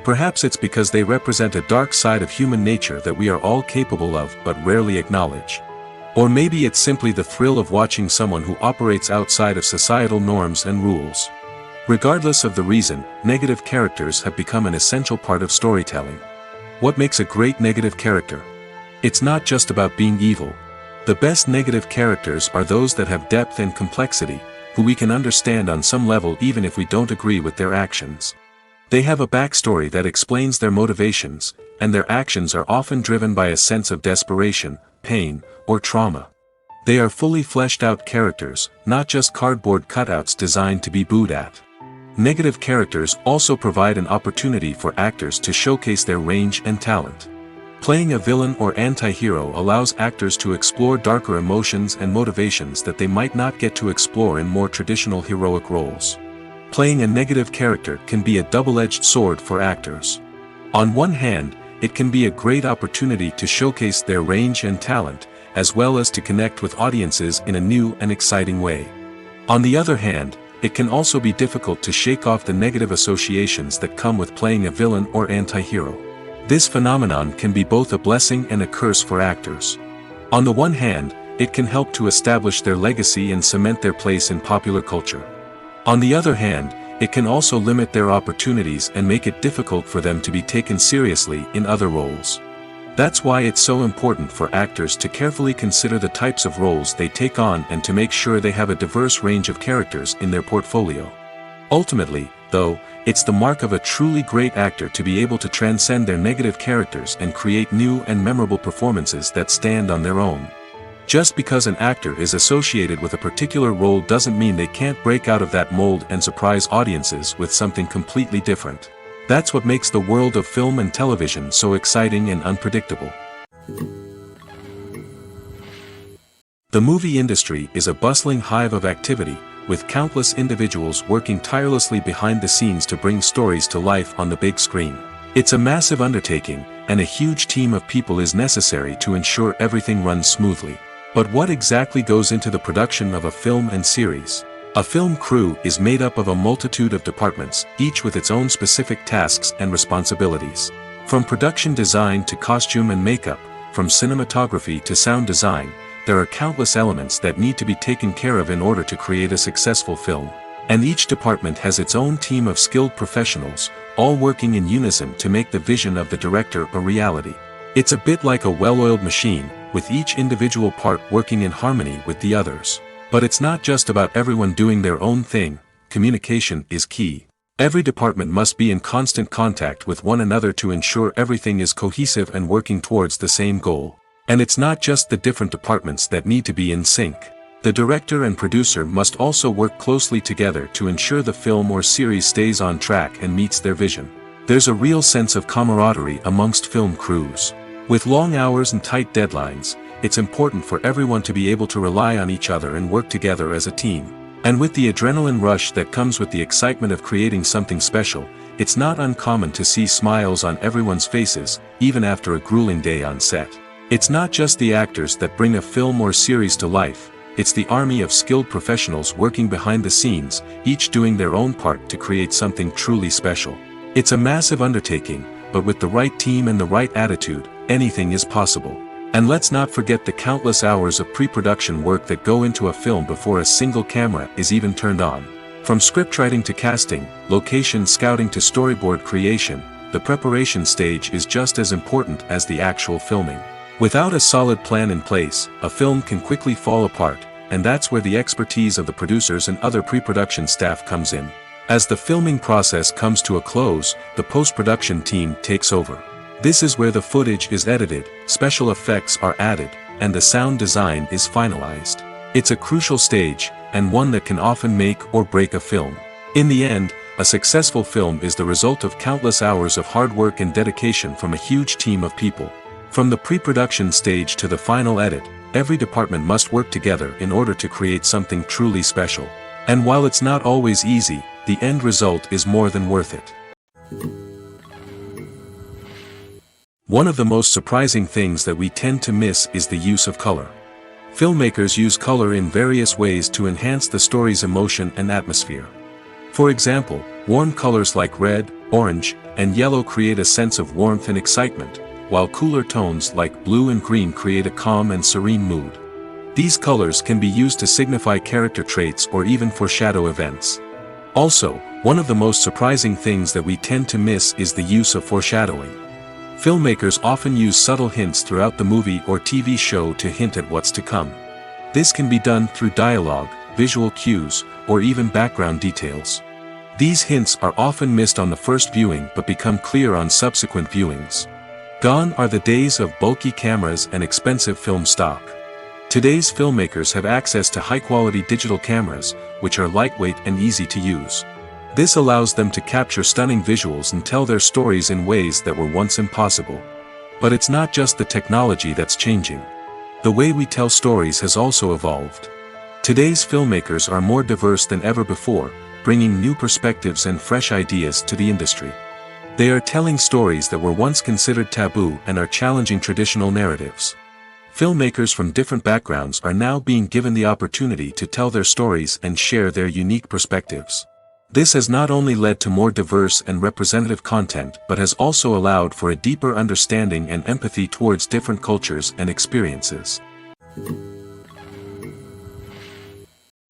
Speaker 1: Perhaps it's because they represent a dark side of human nature that we are all capable of but rarely acknowledge. Or maybe it's simply the thrill of watching someone who operates outside of societal norms and rules. Regardless of the reason, negative characters have become an essential part of storytelling. What makes a great negative character? It's not just about being evil. The best negative characters are those that have depth and complexity, who we can understand on some level even if we don't agree with their actions. They have a backstory that explains their motivations, and their actions are often driven by a sense of desperation, pain, or trauma. They are fully fleshed out characters, not just cardboard cutouts designed to be booed at. Negative characters also provide an opportunity for actors to showcase their range and talent. Playing a villain or anti-hero allows actors to explore darker emotions and motivations that they might not get to explore in more traditional heroic roles. Playing a negative character can be a double-edged sword for actors. On one hand, it can be a great opportunity to showcase their range and talent, as well as to connect with audiences in a new and exciting way. On the other hand, it can also be difficult to shake off the negative associations that come with playing a villain or anti-hero. This phenomenon can be both a blessing and a curse for actors. On the one hand, it can help to establish their legacy and cement their place in popular culture. On the other hand, it can also limit their opportunities and make it difficult for them to be taken seriously in other roles. That's why it's so important for actors to carefully consider the types of roles they take on and to make sure they have a diverse range of characters in their portfolio. Ultimately, though, it's the mark of a truly great actor to be able to transcend their negative characters and create new and memorable performances that stand on their own. Just because an actor is associated with a particular role doesn't mean they can't break out of that mold and surprise audiences with something completely different. That's what makes the world of film and television so exciting and unpredictable. The movie industry is a bustling hive of activity, with countless individuals working tirelessly behind the scenes to bring stories to life on the big screen. It's a massive undertaking, and a huge team of people is necessary to ensure everything runs smoothly. But what exactly goes into the production of a film and series? A film crew is made up of a multitude of departments, each with its own specific tasks and responsibilities. From production design to costume and makeup, from cinematography to sound design, there are countless elements that need to be taken care of in order to create a successful film. And each department has its own team of skilled professionals, all working in unison to make the vision of the director a reality. It's a bit like a well-oiled machine, with each individual part working in harmony with the others. But it's not just about everyone doing their own thing. Communication is key. Every department must be in constant contact with one another to ensure everything is cohesive and working towards the same goal. And it's not just the different departments that need to be in sync. The director and producer must also work closely together to ensure the film or series stays on track and meets their vision. There's a real sense of camaraderie amongst film crews. With long hours and tight deadlines, it's important for everyone to be able to rely on each other and work together as a team. And with the adrenaline rush that comes with the excitement of creating something special, it's not uncommon to see smiles on everyone's faces, even after a grueling day on set. It's not just the actors that bring a film or series to life, it's the army of skilled professionals working behind the scenes, each doing their own part to create something truly special. It's a massive undertaking, but with the right team and the right attitude, anything is possible. And let's not forget the countless hours of pre-production work that go into a film before a single camera is even turned on. From scriptwriting to casting, location scouting to storyboard creation, the preparation stage is just as important as the actual filming. Without a solid plan in place, a film can quickly fall apart, and that's where the expertise of the producers and other pre-production staff comes in. As the filming process comes to a close, the post-production team takes over. This is where the footage is edited, special effects are added, and the sound design is finalized. It's a crucial stage, and one that can often make or break a film. In the end, a successful film is the result of countless hours of hard work and dedication from a huge team of people. From the pre-production stage to the final edit, every department must work together in order to create something truly special. And while it's not always easy, the end result is more than worth it. One of the most surprising things that we tend to miss is the use of color. Filmmakers use color in various ways to enhance the story's emotion and atmosphere. For example, warm colors like red, orange, and yellow create a sense of warmth and excitement, while cooler tones like blue and green create a calm and serene mood. These colors can be used to signify character traits or even foreshadow events. Also, one of the most surprising things that we tend to miss is the use of foreshadowing. Filmmakers often use subtle hints throughout the movie or TV show to hint at what's to come. This can be done through dialogue, visual cues, or even background details. These hints are often missed on the first viewing but become clear on subsequent viewings. Gone are the days of bulky cameras and expensive film stock. Today's filmmakers have access to high-quality digital cameras, which are lightweight and easy to use. This allows them to capture stunning visuals and tell their stories in ways that were once impossible. But it's not just the technology that's changing. The way we tell stories has also evolved. Today's filmmakers are more diverse than ever before, bringing new perspectives and fresh ideas to the industry. They are telling stories that were once considered taboo and are challenging traditional narratives. Filmmakers from different backgrounds are now being given the opportunity to tell their stories and share their unique perspectives. This has not only led to more diverse and representative content but has also allowed for a deeper understanding and empathy towards different cultures and experiences.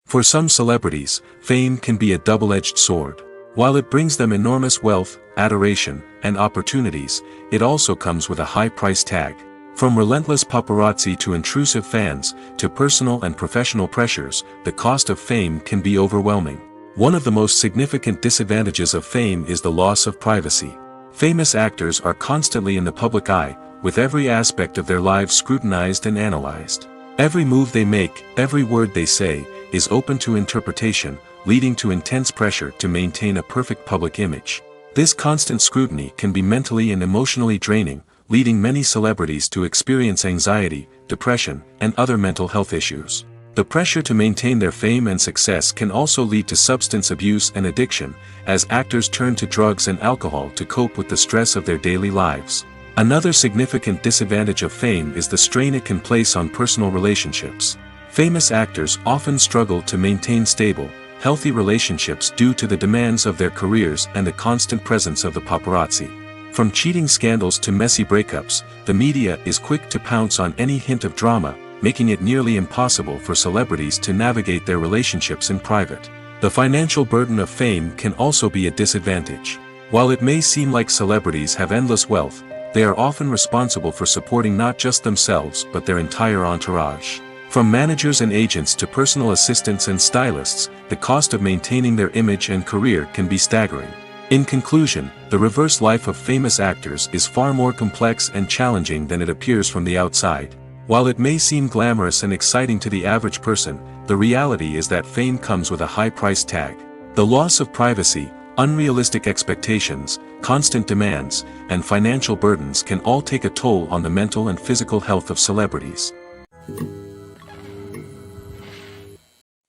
Speaker 1: For some celebrities, fame can be a double-edged sword. While it brings them enormous wealth, adoration, and opportunities, it also comes with a high price tag. From relentless paparazzi to intrusive fans, to personal and professional pressures, the cost of fame can be overwhelming. One of the most significant disadvantages of fame is the loss of privacy. Famous actors are constantly in the public eye, with every aspect of their lives scrutinized and analyzed. Every move they make, every word they say, is open to interpretation, leading to intense pressure to maintain a perfect public image. This constant scrutiny can be mentally and emotionally draining, leading many celebrities to experience anxiety, depression, and other mental health issues. The pressure to maintain their fame and success can also lead to substance abuse and addiction, as actors turn to drugs and alcohol to cope with the stress of their daily lives. Another significant disadvantage of fame is the strain it can place on personal relationships. Famous actors often struggle to maintain stable, healthy relationships due to the demands of their careers and the constant presence of the paparazzi. From cheating scandals to messy breakups, the media is quick to pounce on any hint of drama, making it nearly impossible for celebrities to navigate their relationships in private. The financial burden of fame can also be a disadvantage. While it may seem like celebrities have endless wealth, they are often responsible for supporting not just themselves but their entire entourage. From managers and agents to personal assistants and stylists, the cost of maintaining their image and career can be staggering. In conclusion, the reverse life of famous actors is far more complex and challenging than it appears from the outside. While it may seem glamorous and exciting to the average person, the reality is that fame comes with a high price tag. The loss of privacy, unrealistic expectations, constant demands, and financial burdens can all take a toll on the mental and physical health of celebrities.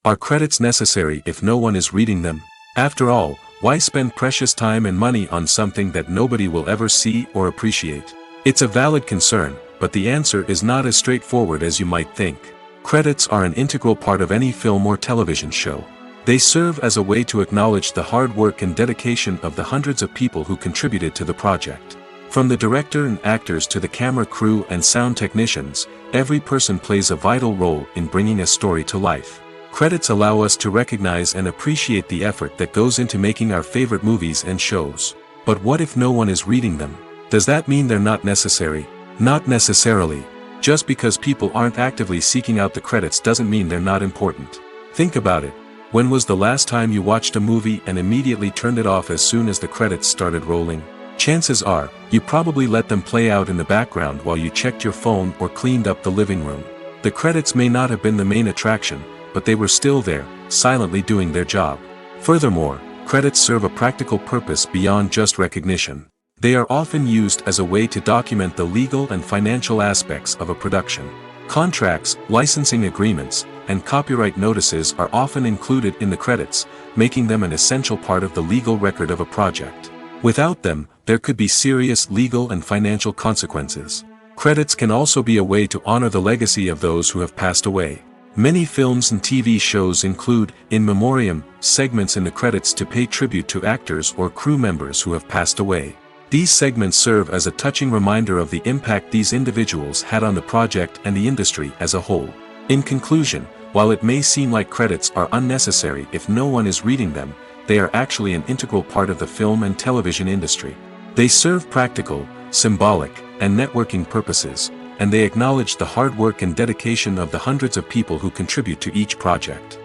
Speaker 1: Are credits necessary if no one is reading them? After all, why spend precious time and money on something that nobody will ever see or appreciate? It's a valid concern, but the answer is not as straightforward as you might think. Credits are an integral part of any film or television show. They serve as a way to acknowledge the hard work and dedication of the hundreds of people who contributed to the project. From the director and actors to the camera crew and sound technicians, every person plays a vital role in bringing a story to life. Credits allow us to recognize and appreciate the effort that goes into making our favorite movies and shows. But what if no one is reading them? Does that mean they're not necessary? Not necessarily. Just because people aren't actively seeking out the credits doesn't mean they're not important. Think about it. When was the last time you watched a movie and immediately turned it off as soon as the credits started rolling? Chances are, you probably let them play out in the background while you checked your phone or cleaned up the living room. The credits may not have been the main attraction, but they were still there, silently doing their job. Furthermore, credits serve a practical purpose beyond just recognition. They are often used as a way to document the legal and financial aspects of a production. Contracts, licensing agreements, and copyright notices are often included in the credits, making them an essential part of the legal record of a project. Without them, there could be serious legal and financial consequences. Credits can also be a way to honor the legacy of those who have passed away. Many films and TV shows include, in memoriam, segments in the credits to pay tribute to actors or crew members who have passed away. These segments serve as a touching reminder of the impact these individuals had on the project and the industry as a whole. In conclusion, while it may seem like credits are unnecessary if no one is reading them, they are actually an integral part of the film and television industry. They serve practical, symbolic, and networking purposes, and they acknowledge the hard work and dedication of the hundreds of people who contribute to each project.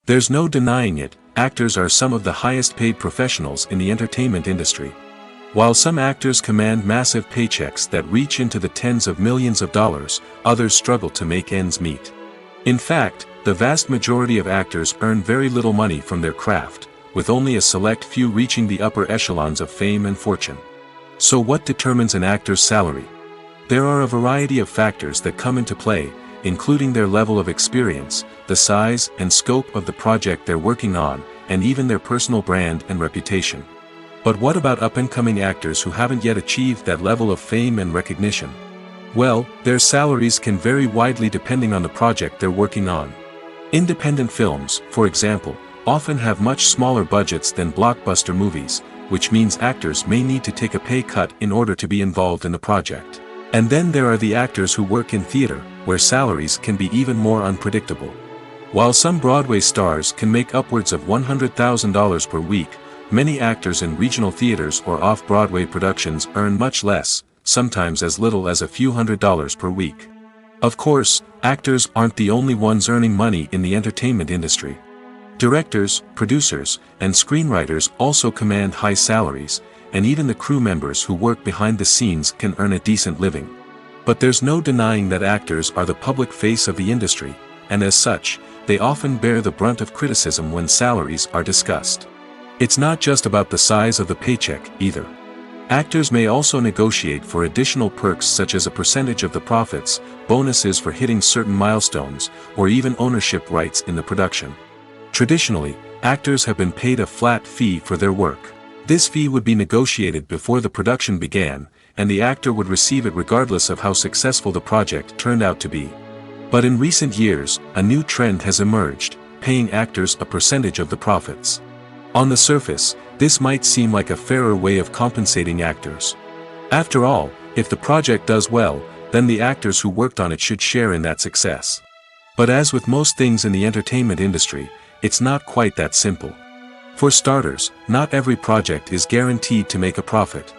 Speaker 1: There's no denying it, actors are some of the highest paid professionals in the entertainment industry. While some actors command massive paychecks that reach into the tens of millions of dollars, others struggle to make ends meet. In fact, the vast majority of actors earn very little money from their craft, with only a select few reaching the upper echelons of fame and fortune. So what determines an actor's salary? There are a variety of factors that come into play, including their level of experience, the size and scope of the project they're working on, and even their personal brand and reputation. But what about up-and-coming actors who haven't yet achieved that level of fame and recognition? Well, their salaries can vary widely depending on the project they're working on. Independent films, for example, often have much smaller budgets than blockbuster movies, which means actors may need to take a pay cut in order to be involved in the project. And then there are the actors who work in theater, where salaries can be even more unpredictable. While some Broadway stars can make upwards of $100,000 per week, many actors in regional theaters or off-Broadway productions earn much less, sometimes as little as a few $100s per week. Of course, actors aren't the only ones earning money in the entertainment industry. Directors, producers, and screenwriters also command high salaries, and even the crew members who work behind the scenes can earn a decent living. But there's no denying that actors are the public face of the industry, and as such, they often bear the brunt of criticism when salaries are discussed. It's not just about the size of the paycheck, either. Actors may also negotiate for additional perks such as a percentage of the profits, bonuses for hitting certain milestones, or even ownership rights in the production. Traditionally, actors have been paid a flat fee for their work. This fee would be negotiated before the production began, and the actor would receive it regardless of how successful the project turned out to be. But in recent years, a new trend has emerged, paying actors a percentage of the profits. On the surface, this might seem like a fairer way of compensating actors. After all, if the project does well, then the actors who worked on it should share in that success. But as with most things in the entertainment industry, it's not quite that simple. For starters, not every project is guaranteed to make a profit.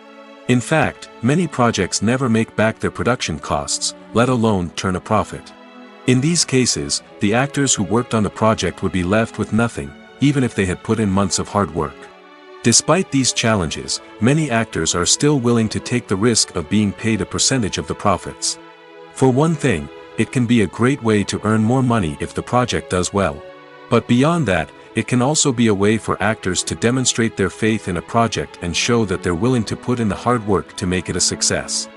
Speaker 1: In fact, many projects never make back their production costs, let alone turn a profit. In these cases, the actors who worked on the project would be left with nothing, even if they had put in months of hard work. Despite these challenges, many actors are still willing to take the risk of being paid a percentage of the profits. For one thing, it can be a great way to earn more money if the project does well. But beyond that, it can also be a way for actors to demonstrate their faith in a project and show that they're willing to put in the hard work to make it a success.